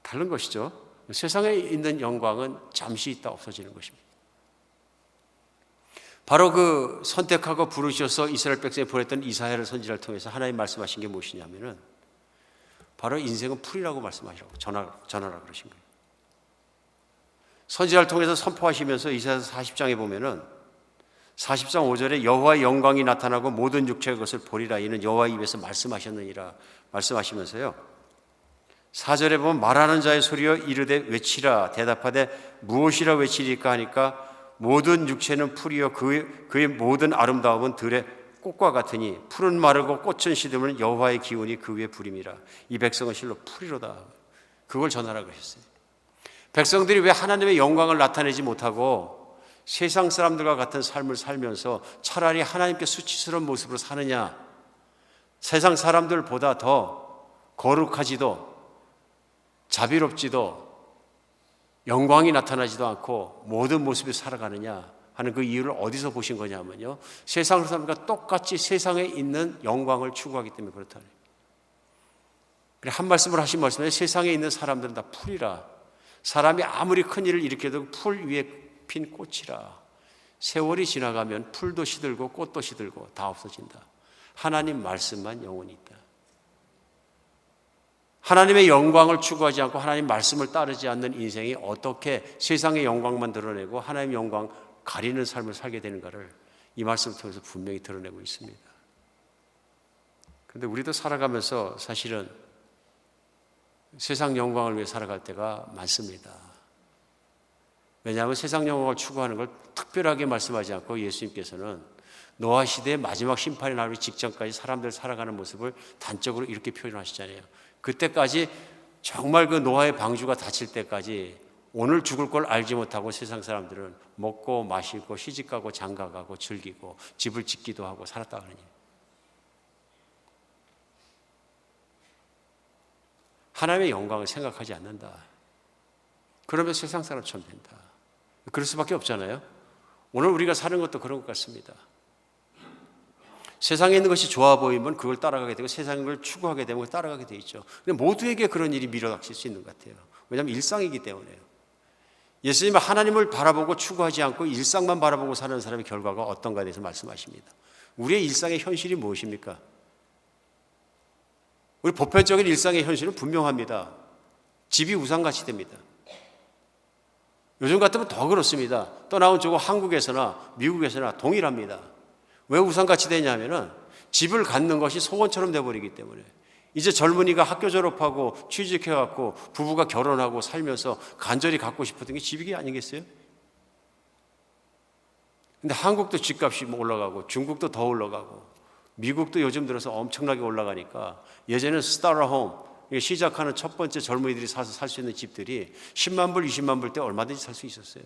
다른 것이죠. 세상에 있는 영광은 잠시 있다 없어지는 것입니다. 바로 그 선택하고 부르셔서 이스라엘 백성에 보냈던 이사야를 선지자를 통해서 하나님 말씀하신 게 무엇이냐면은 바로 인생은 풀이라고 말씀하시라고 전하라 그러신 거예요. 선지자를 통해서 선포하시면서 이사야서 40장에 보면은 40장 5절에 여호와의 영광이 나타나고 모든 육체가 그것을 보리라. 이는 여호와의 입에서 말씀하셨느니라 말씀하시면서요. 4절에 보면 말하는 자의 소리여 이르되 외치라. 대답하되 무엇이라 외치리까 하니까 모든 육체는 풀이여 그의 모든 아름다움은 들의 꽃과 같으니 풀은 마르고 꽃은 시들면 여호와의 기운이 그 위에 부림이라. 이 백성은 실로 풀이로다. 그걸 전하라 그러셨어요. 백성들이 왜 하나님의 영광을 나타내지 못하고 세상 사람들과 같은 삶을 살면서 차라리 하나님께 수치스러운 모습으로 사느냐, 세상 사람들보다 더 거룩하지도 자비롭지도 영광이 나타나지도 않고 모든 모습이 살아가느냐 하는 그 이유를 어디서 보신 거냐면요, 세상 사람들과 똑같이 세상에 있는 영광을 추구하기 때문에 그렇다는 거예요. 한 말씀을 하신 말씀에 세상에 있는 사람들은 다 풀이라. 사람이 아무리 큰 일을 일으켜도 풀 위에 핀 꽃이라. 세월이 지나가면 풀도 시들고 꽃도 시들고 다 없어진다. 하나님 말씀만 영원히 있다. 하나님의 영광을 추구하지 않고 하나님 말씀을 따르지 않는 인생이 어떻게 세상의 영광만 드러내고 하나님의 영광 가리는 삶을 살게 되는가를 이 말씀을 통해서 분명히 드러내고 있습니다. 그런데 우리도 살아가면서 사실은 세상 영광을 위해 살아갈 때가 많습니다. 왜냐하면 세상 영광을 추구하는 걸 특별하게 말씀하지 않고 예수님께서는 노아 시대의 마지막 심판이 나기 직전까지 사람들 살아가는 모습을 단적으로 이렇게 표현하시잖아요. 그때까지 정말 그 노아의 방주가 닫힐 때까지 오늘 죽을 걸 알지 못하고 세상 사람들은 먹고 마시고 시집가고 장가가고 즐기고 집을 짓기도 하고 살았다 하는 일. 하나님의 영광을 생각하지 않는다. 그러면 세상 사람처럼 된다. 그럴 수밖에 없잖아요. 오늘 우리가 사는 것도 그런 것 같습니다. 세상에 있는 것이 좋아 보이면 그걸 따라가게 되고 세상을 걸 추구하게 되면 따라가게 돼 있죠. 근데 모두에게 그런 일이 밀어닥칠 수 있는 것 같아요. 왜냐하면 일상이기 때문에요. 예수님은 하나님을 바라보고 추구하지 않고 일상만 바라보고 사는 사람의 결과가 어떤가에 대해서 말씀하십니다. 우리의 일상의 현실이 무엇입니까? 우리 보편적인 일상의 현실은 분명합니다. 집이 우상같이 됩니다. 요즘 같으면 더 그렇습니다. 떠나온 쪽은 한국에서나 미국에서나 동일합니다. 왜 우상같이 되냐면은 집을 갖는 것이 소원처럼 돼버리기 때문에 이제 젊은이가 학교 졸업하고 취직해갖고 부부가 결혼하고 살면서 간절히 갖고 싶었던 게 집이 아니겠어요? 근데 한국도 집값이 올라가고 중국도 더 올라가고 미국도 요즘 들어서 엄청나게 올라가니까 예전에는 스타라홈 시작하는 첫 번째 젊은이들이 사서 살 수 있는 집들이 10만 불, 20만 불 때 얼마든지 살 수 있었어요.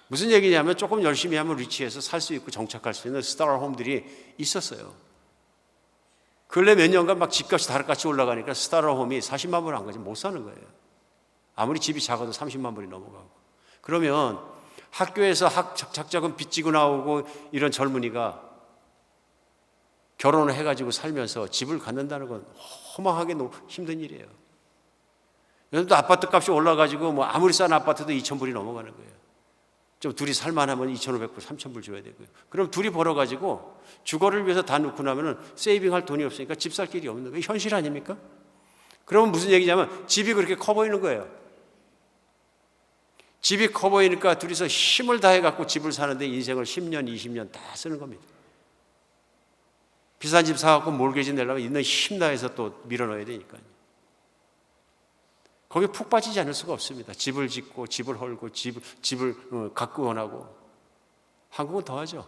무슨 얘기냐면 조금 열심히 하면 리치해서 살 수 있고 정착할 수 있는 스타라홈들이 있었어요. 근래 몇 년간 막 집값이 다락같이 올라가니까 스타라홈이 40만 불 안 가지 못 사는 거예요. 아무리 집이 작아도 30만 불이 넘어가고. 그러면 학교에서 작작은 빚지고 나오고 이런 젊은이가 결혼을 해가지고 살면서 집을 갖는다는 건 허망하게 힘든 일이에요. 요즘도 아파트 값이 올라가지고 뭐 아무리 싼 아파트도 2,000불이 넘어가는 거예요. 좀 둘이 살만하면 2,500불, 3,000불 줘야 되고요. 그럼 둘이 벌어가지고 주거를 위해서 다 놓고 나면은 세이빙할 돈이 없으니까 집 살 길이 없는 거예요. 현실 아닙니까? 그러면 무슨 얘기냐면 집이 그렇게 커 보이는 거예요. 집이 커 보이니까 둘이서 힘을 다해갖고 집을 사는데 인생을 10년, 20년 다 쓰는 겁니다. 비싼 집 사갖고 몰개지 내려면 있는 힘 다해서 또 밀어넣어야 되니까요. 거기에 푹 빠지지 않을 수가 없습니다. 집을 짓고 집을 헐고 집을 갖고 원하고. 한국은 더하죠.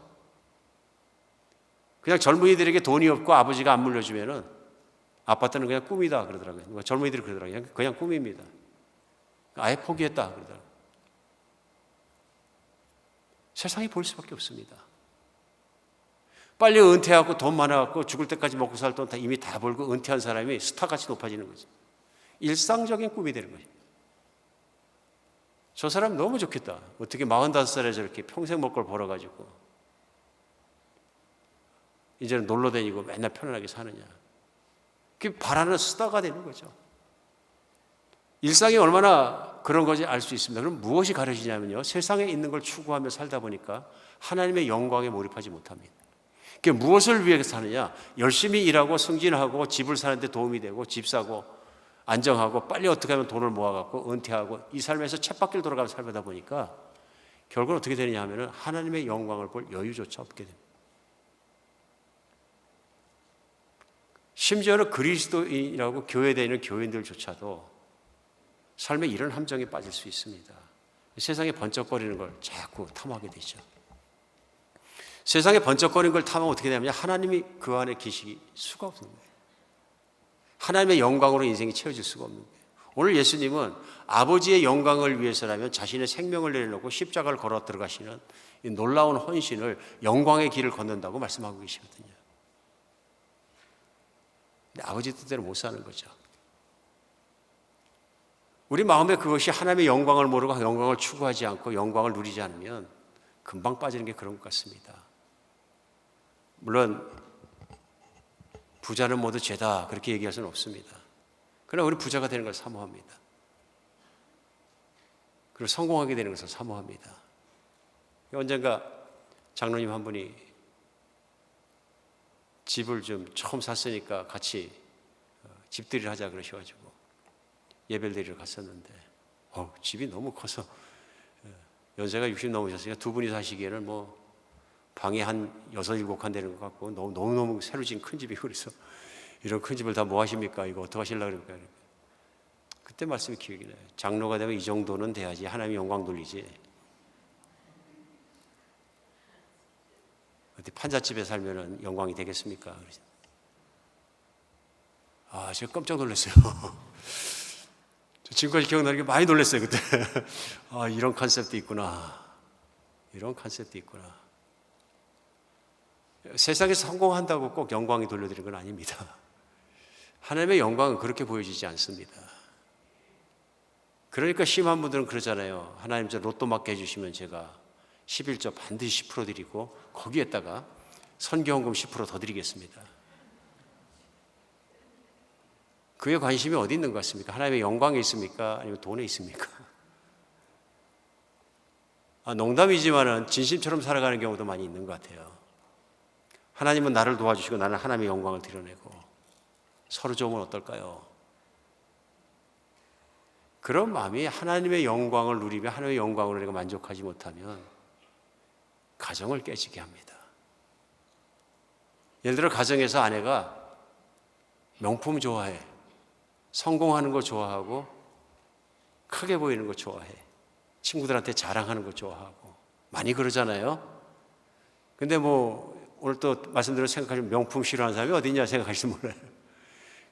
그냥 젊은이들에게 돈이 없고 아버지가 안 물려주면은 아파트는 그냥 꿈이다 그러더라고요. 젊은이들이 그러더라고요. 그냥 꿈입니다. 아예 포기했다 그러더라고요. 세상이 볼 수밖에 없습니다. 빨리 은퇴하고 돈 많아갖고 죽을 때까지 먹고 살 돈 이미 다 벌고 은퇴한 사람이 스타같이 높아지는 거죠. 일상적인 꿈이 되는 거예요. 저 사람 너무 좋겠다. 어떻게 45살에 저렇게 평생 먹을 걸 벌어가지고 이제는 놀러 다니고 맨날 편안하게 사느냐. 그게 바라는 스타가 되는 거죠. 일상이 얼마나 그런 것이 알 수 있습니다. 그럼 무엇이 가르치냐면요, 세상에 있는 걸 추구하며 살다 보니까 하나님의 영광에 몰입하지 못합니다. 그게 무엇을 위해 사느냐? 열심히 일하고 승진하고 집을 사는데 도움이 되고 집 사고 안정하고 빨리 어떻게 하면 돈을 모아갖고 은퇴하고 이 삶에서 쳇바퀴를 돌아가며 살다 보니까 결국은 어떻게 되느냐 하면 하나님의 영광을 볼 여유조차 없게 됩니다. 심지어는 그리스도인이라고 교회에 있는 교인들조차도 삶의 이런 함정에 빠질 수 있습니다. 세상에 번쩍거리는 걸 자꾸 탐하게 되죠. 세상에 번쩍거리는 걸 탐하면 어떻게 되냐면 하나님이 그 안에 계시기 수가 없는 거예요. 하나님의 영광으로 인생이 채워질 수가 없는 거예요. 오늘 예수님은 아버지의 영광을 위해서라면 자신의 생명을 내려놓고 십자가를 걸어 들어가시는 이 놀라운 헌신을, 영광의 길을 걷는다고 말씀하고 계시거든요. 근데 아버지 뜻대로 못 사는 거죠. 우리 마음에 그것이 하나님의 영광을 모르고 영광을 추구하지 않고 영광을 누리지 않으면 금방 빠지는 게 그런 것 같습니다. 물론 부자는 모두 죄다 그렇게 얘기할 수는 없습니다. 그러나 우리 부자가 되는 걸 사모합니다. 그리고 성공하게 되는 것을 사모합니다. 언젠가 장로님 한 분이 집을 좀 처음 샀으니까 같이 집들이를 하자 그러셔가지고 예배를 드리러 갔었는데 집이 너무 커서 연세가 60 넘으셨으니까 두 분이 사시기에는 뭐 방이 한 6, 7칸 되는 것 같고 너무너무 새로 지은 큰 집이고 그래서 이런 큰 집을 다 뭐 하십니까? 이거 어떻게 하시려고 그러니까 그때 말씀이 기억이 나요. 장로가 되면 이 정도는 돼야지 하나님의 영광 돌리지. 어디 판잣집에 살면은 영광이 되겠습니까? 제가 깜짝 놀랐어요. 지금까지 기억나는 게 많이 놀랐어요, 그때. 이런 컨셉도 있구나. 이런 컨셉도 있구나. 세상에서 성공한다고 꼭 영광이 돌려드리는 건 아닙니다. 하나님의 영광은 그렇게 보여지지 않습니다. 그러니까 심한 분들은 그러잖아요. 하나님 저 로또 맞게 해주시면 제가 11조 반드시 10% 드리고 거기에다가 선교헌금 10% 더 드리겠습니다. 그의 관심이 어디 있는 것 같습니까? 하나님의 영광에 있습니까? 아니면 돈에 있습니까? 농담이지만은 진심처럼 살아가는 경우도 많이 있는 것 같아요. 하나님은 나를 도와주시고 나는 하나님의 영광을 드러내고 서로 좋으면 어떨까요? 그런 마음이 하나님의 영광을 누리며 하나님의 영광으로 내가 만족하지 못하면 가정을 깨지게 합니다. 예를 들어 가정에서 아내가 명품 좋아해. 성공하는 거 좋아하고 크게 보이는 거 좋아해. 친구들한테 자랑하는 거 좋아하고 많이 그러잖아요. 근데 뭐 오늘 또 말씀대로 생각하시면 명품 싫어하는 사람이 어디 있냐 생각하실지 몰라요.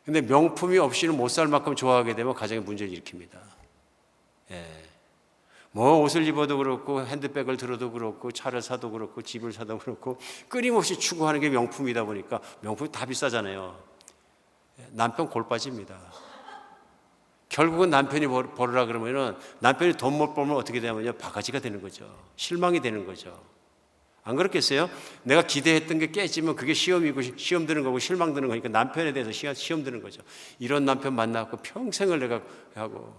근데 명품이 없이는 못 살 만큼 좋아하게 되면 가정에 문제를 일으킵니다. 뭐 옷을 입어도 그렇고 핸드백을 들어도 그렇고 차를 사도 그렇고 집을 사도 그렇고 끊임없이 추구하는 게 명품이다 보니까 명품이 다 비싸잖아요. 남편 골 빠집니다. 결국은 남편이 벌으라 그러면은 남편이 돈 못 벌면 어떻게 되냐면요, 바가지가 되는 거죠. 실망이 되는 거죠. 안 그렇겠어요? 내가 기대했던 게 깨지면 그게 시험이고 시험 드는 거고 실망 드는 거니까 남편에 대해서 시험 드는 거죠. 이런 남편 만나고 평생을 내가 하고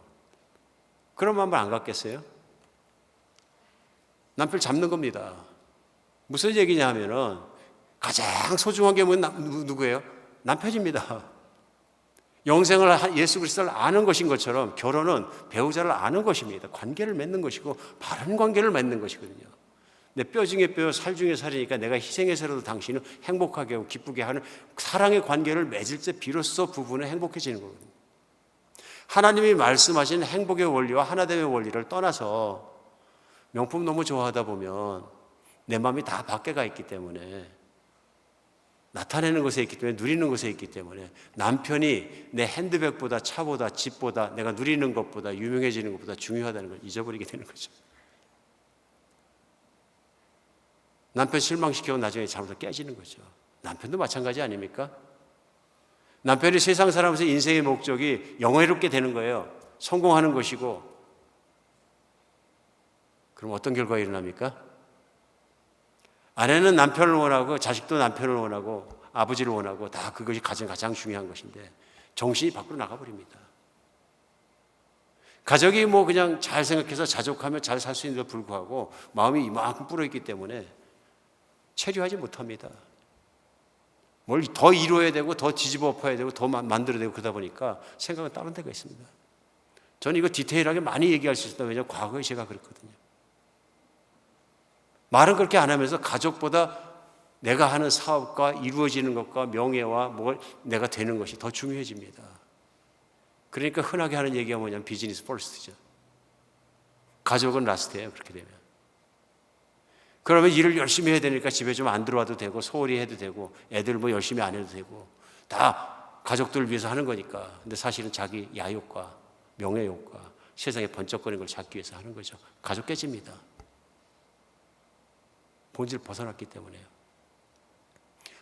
그런 마음을 안 갖겠어요? 남편 잡는 겁니다. 무슨 얘기냐 하면은 가장 소중한 게 누구예요? 남편입니다. 영생을 예수 그리스도를 아는 것인 것처럼 결혼은 배우자를 아는 것입니다. 관계를 맺는 것이고 바른 관계를 맺는 것이거든요. 내 뼈 중에 뼈, 살 중에 살이니까 내가 희생해서라도 당신을 행복하게 하고 기쁘게 하는 사랑의 관계를 맺을 때 비로소 부부는 행복해지는 거거든요. 하나님이 말씀하신 행복의 원리와 하나됨의 원리를 떠나서 명품 너무 좋아하다 보면 내 마음이 다 밖에 가 있기 때문에 나타내는 것에 있기 때문에 누리는 것에 있기 때문에 남편이 내 핸드백보다 차보다 집보다 내가 누리는 것보다 유명해지는 것보다 중요하다는 걸 잊어버리게 되는 거죠. 남편 실망시키고 나중에 잘못해서 깨지는 거죠. 남편도 마찬가지 아닙니까? 남편이 세상 살아가면서 인생의 목적이 영예롭게 되는 거예요. 성공하는 것이고 그럼 어떤 결과가 일어납니까? 아내는 남편을 원하고 자식도 남편을 원하고 아버지를 원하고 다 그것이 가장 중요한 것인데 정신이 밖으로 나가버립니다. 가족이 뭐 그냥 잘 생각해서 자족하면 잘 살 수 있는데 불구하고 마음이 이만큼 불어있기 때문에 체류하지 못합니다. 뭘 더 이루어야 되고 더 뒤집어 엎어야 되고 더 만들어야 되고 그러다 보니까 생각은 다른 데가 있습니다. 저는 이거 디테일하게 많이 얘기할 수 있다. 왜냐하면 과거에 제가 그랬거든요. 말은 그렇게 안 하면서 가족보다 내가 하는 사업과 이루어지는 것과 명예와 뭘 내가 되는 것이 더 중요해집니다. 그러니까 흔하게 하는 얘기가 뭐냐면 비즈니스 퍼스트죠. 가족은 라스트예요. 그렇게 되면. 그러면 일을 열심히 해야 되니까 집에 좀 안 들어와도 되고 소홀히 해도 되고 애들 뭐 열심히 안 해도 되고 다 가족들을 위해서 하는 거니까. 근데 사실은 자기 야욕과 명예욕과 세상에 번쩍거리는 걸 찾기 위해서 하는 거죠. 가족 깨집니다. 본질 벗어났기 때문에요.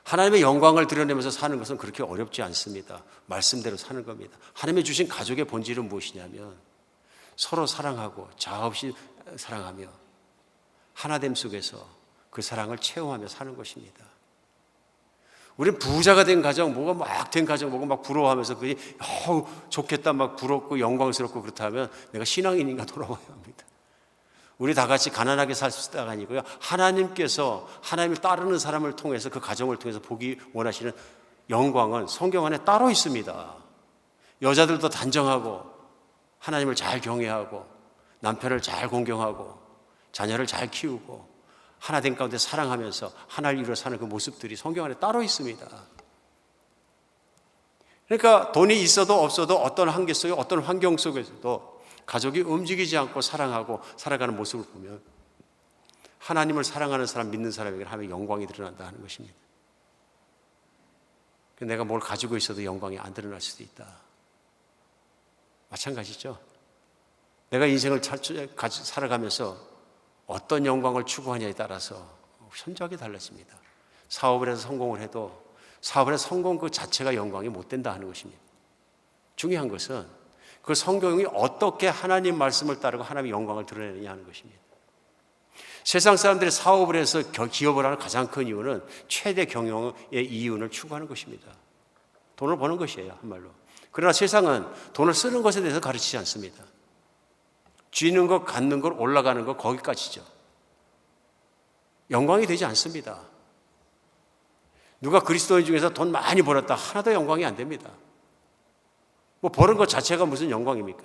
하나님의 영광을 드러내면서 사는 것은 그렇게 어렵지 않습니다. 말씀대로 사는 겁니다. 하나님의 주신 가족의 본질은 무엇이냐면 서로 사랑하고 자아 없이 사랑하며 하나됨 속에서 그 사랑을 체험하며 사는 것입니다. 우리는 부자가 된 가정, 뭐가 막 된 가정 보고 막 부러워하면서 그게 좋겠다 막 부럽고 영광스럽고 그렇다면 내가 신앙인인가 돌아봐야 합니다. 우리 다 같이 가난하게 살 수 있다가 아니고요. 하나님께서 하나님을 따르는 사람을 통해서 그 가정을 통해서 보기 원하시는 영광은 성경 안에 따로 있습니다. 여자들도 단정하고 하나님을 잘 경외하고 남편을 잘 공경하고 자녀를 잘 키우고 하나된 가운데 사랑하면서 하나를 이루어 사는 그 모습들이 성경 안에 따로 있습니다. 그러니까 돈이 있어도 없어도 어떤 한계 속에 어떤 환경 속에서도 가족이 움직이지 않고 사랑하고 살아가는 모습을 보면 하나님을 사랑하는 사람, 믿는 사람에게 하나님의 영광이 드러난다 하는 것입니다. 내가 뭘 가지고 있어도 영광이 안 드러날 수도 있다. 마찬가지죠. 내가 인생을 살아가면서 어떤 영광을 추구하냐에 따라서 현저하게 달라집니다. 사업을 해서 성공을 해도 사업의 성공 그 자체가 영광이 못 된다 하는 것입니다. 중요한 것은 그 성경이 어떻게 하나님 말씀을 따르고 하나님의 영광을 드러내느냐 하는 것입니다. 세상 사람들이 사업을 해서 기업을 하는 가장 큰 이유는 최대 경영의 이윤을 추구하는 것입니다. 돈을 버는 것이에요, 한말로. 그러나 세상은 돈을 쓰는 것에 대해서 가르치지 않습니다. 쥐는 것, 갖는 것, 올라가는 것 거기까지죠. 영광이 되지 않습니다. 누가 그리스도인 중에서 돈 많이 벌었다 하나도 영광이 안 됩니다. 뭐 버는 것 자체가 무슨 영광입니까?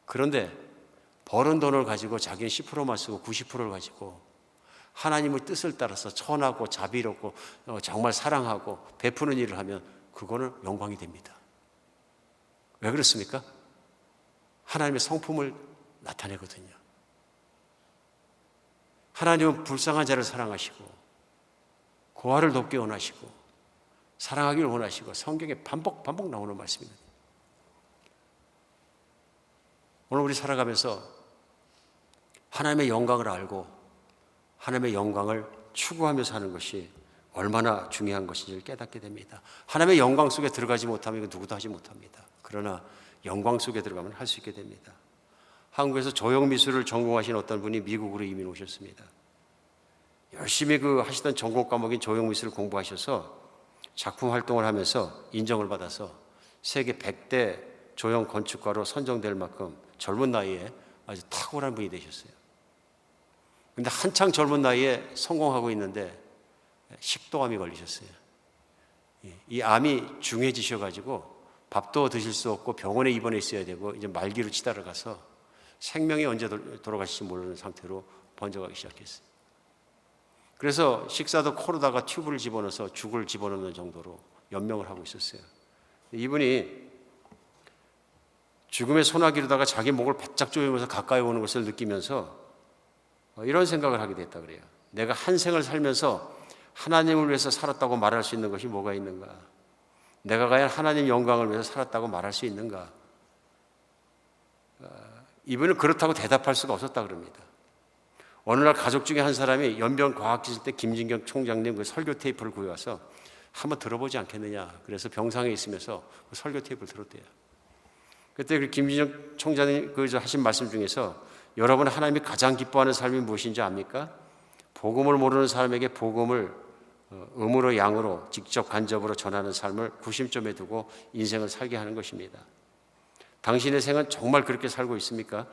그런데 버는 돈을 가지고 자기는 10%만 쓰고 90%를 가지고 하나님의 뜻을 따라서 선하고 자비롭고 정말 사랑하고 베푸는 일을 하면 그거는 영광이 됩니다. 왜 그렇습니까? 하나님의 성품을 나타내거든요. 하나님은 불쌍한 자를 사랑하시고 고아를 돕기 원하시고 사랑하기를 원하시고 성경에 반복 나오는 말씀입니다. 오늘 우리 살아가면서 하나님의 영광을 알고 하나님의 영광을 추구하며 사는 것이 얼마나 중요한 것인지를 깨닫게 됩니다. 하나님의 영광 속에 들어가지 못하면 누구도 하지 못합니다. 그러나 영광 속에 들어가면 할 수 있게 됩니다. 한국에서 조형미술을 전공하신 어떤 분이 미국으로 이민 오셨습니다. 열심히 하시던 전공 과목인 조형미술을 공부하셔서 작품 활동을 하면서 인정을 받아서 세계 100대 조형 건축가로 선정될 만큼 젊은 나이에 아주 탁월한 분이 되셨어요. 그런데 한창 젊은 나이에 성공하고 있는데 식도암이 걸리셨어요. 이 암이 중해지셔가지고 밥도 드실 수 없고 병원에 입원해 있어야 되고 이제 말기로 치달아 가서 생명이 언제 돌아가실지 모르는 상태로 번져가기 시작했어요. 그래서 식사도 코로다가 튜브를 집어넣어서 죽을 집어넣는 정도로 연명을 하고 있었어요. 이분이 죽음의 소나기로다가 자기 목을 바짝 조이면서 가까이 오는 것을 느끼면서 이런 생각을 하게 됐다 그래요. 내가 한 생을 살면서 하나님을 위해서 살았다고 말할 수 있는 것이 뭐가 있는가? 내가 과연 하나님 영광을 위해서 살았다고 말할 수 있는가? 이분은 그렇다고 대답할 수가 없었다 그럽니다. 어느 날 가족 중에 한 사람이 연변과학기술 때 김진경 총장님 그 설교 테이프를 구해와서 한번 들어보지 않겠느냐. 그래서 병상에 있으면서 그 설교 테이프를 들었대요. 그때 그 김진경 총장님 하신 말씀 중에서 여러분 하나님이 가장 기뻐하는 삶이 무엇인지 압니까? 복음을 모르는 사람에게 복음을 음으로 양으로 직접 간접으로 전하는 삶을 구심점에 두고 인생을 살게 하는 것입니다. 당신의 생은 정말 그렇게 살고 있습니까?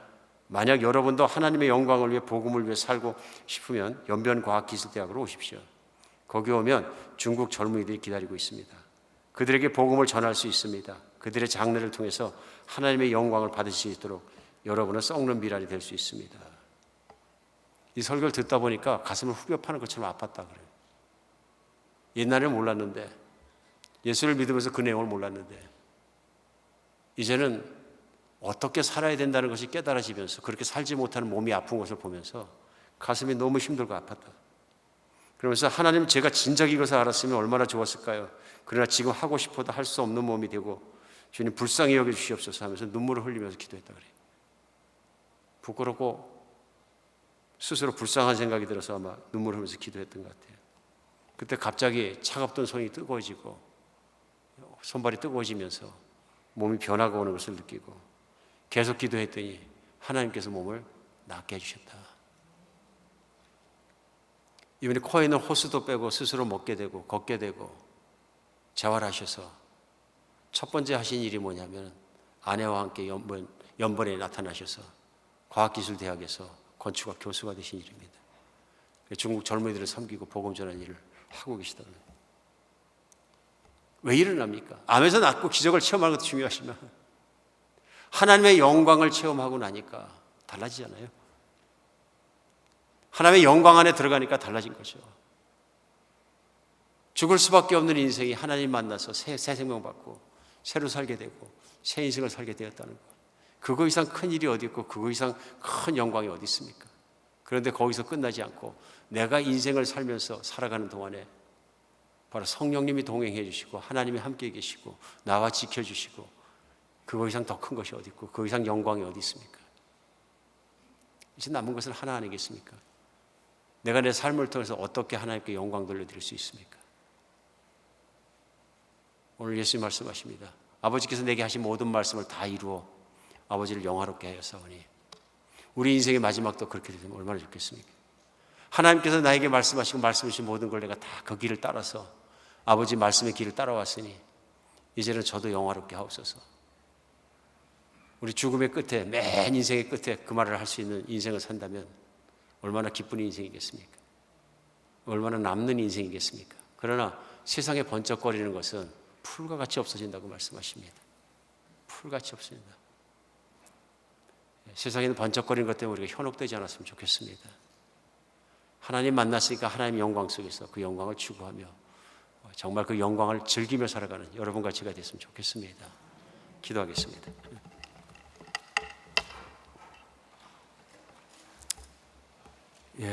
만약 여러분도 하나님의 영광을 위해 복음을 위해 살고 싶으면 연변과학기술대학으로 오십시오. 거기 오면 중국 젊은이들이 기다리고 있습니다. 그들에게 복음을 전할 수 있습니다. 그들의 장래를 통해서 하나님의 영광을 받을 수 있도록 여러분은 썩는 미랄이 될 수 있습니다. 이 설교를 듣다 보니까 가슴을 후벼 파는 것처럼 아팠다 그래요. 옛날에는 몰랐는데, 예수를 믿으면서 그 내용을 몰랐는데, 이제는 어떻게 살아야 된다는 것이 깨달아지면서 그렇게 살지 못하는 몸이 아픈 것을 보면서 가슴이 너무 힘들고 아팠다. 그러면서 하나님, 제가 진작 이것을 알았으면 얼마나 좋았을까요? 그러나 지금 하고 싶어도 할 수 없는 몸이 되고 주님 불쌍히 여겨주시옵소서 하면서 눈물을 흘리면서 기도했다 그래요. 부끄럽고 스스로 불쌍한 생각이 들어서 아마 눈물을 흘리면서 기도했던 것 같아요. 그때 갑자기 차갑던 손이 뜨거워지고 손발이 뜨거워지면서 몸이 변화가 오는 것을 느끼고 계속 기도했더니 하나님께서 몸을 낫게 해주셨다. 이번에 코에 있는 호수도 빼고 스스로 먹게 되고 걷게 되고 재활하셔서 첫 번째 하신 일이 뭐냐면 아내와 함께 연번에 나타나셔서 과학기술대학에서 건축학 교수가 되신 일입니다. 중국 젊은이들을 섬기고 복음 전하는 일을 하고 계시다고요. 왜 일어납니까? 암에서 낫고 기적을 체험하는 것도 중요하지만 하나님의 영광을 체험하고 나니까 달라지잖아요. 하나님의 영광 안에 들어가니까 달라진 거죠. 죽을 수밖에 없는 인생이 하나님 만나서 새 생명 받고 새로 살게 되고 새 인생을 살게 되었다는 것. 그거 이상 큰 일이 어디 있고 그거 이상 큰 영광이 어디 있습니까? 그런데 거기서 끝나지 않고 내가 인생을 살면서 살아가는 동안에 바로 성령님이 동행해 주시고 하나님이 함께 계시고 나와 지켜주시고 그거 이상 더 큰 것이 어디 있고 그거 이상 영광이 어디 있습니까? 이제 남은 것은 하나 아니겠습니까? 내가 내 삶을 통해서 어떻게 하나님께 영광 돌려드릴 수 있습니까? 오늘 예수님 말씀하십니다. 아버지께서 내게 하신 모든 말씀을 다 이루어 아버지를 영화롭게 하였사오니 우리 인생의 마지막도 그렇게 되면 얼마나 좋겠습니까? 하나님께서 나에게 말씀하시고 말씀하신 모든 걸 내가 다 그 길을 따라서 아버지 말씀의 길을 따라왔으니 이제는 저도 영화롭게 하옵소서. 우리 죽음의 끝에 맨 인생의 끝에 그 말을 할 수 있는 인생을 산다면 얼마나 기쁜 인생이겠습니까? 얼마나 남는 인생이겠습니까? 그러나 세상에 번쩍거리는 것은 풀과 같이 없어진다고 말씀하십니다. 풀같이 없어진다. 세상에는 번쩍거리는 것 때문에 우리가 현혹되지 않았으면 좋겠습니다. 하나님 만났으니까 하나님 영광 속에서 그 영광을 추구하며 정말 그 영광을 즐기며 살아가는 여러분과 제가 됐으면 좋겠습니다. 기도하겠습니다.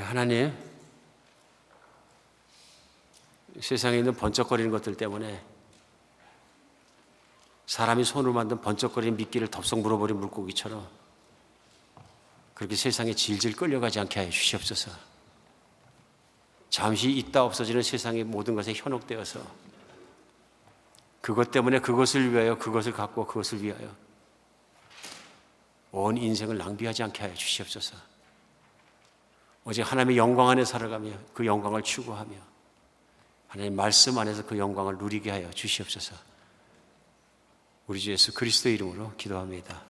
하나님, 세상에 있는 번쩍거리는 것들 때문에 사람이 손으로 만든 번쩍거리는 미끼를 덥석 물어버린 물고기처럼 그렇게 세상에 질질 끌려가지 않게 하여 주시옵소서. 잠시 있다 없어지는 세상의 모든 것에 현혹되어서 그것 때문에 그것을 위하여 그것을 갖고 그것을 위하여 온 인생을 낭비하지 않게 하여 주시옵소서. 오직 하나님의 영광 안에 살아가며 그 영광을 추구하며 하나님 말씀 안에서 그 영광을 누리게 하여 주시옵소서. 우리 주 예수 그리스도의 이름으로 기도합니다.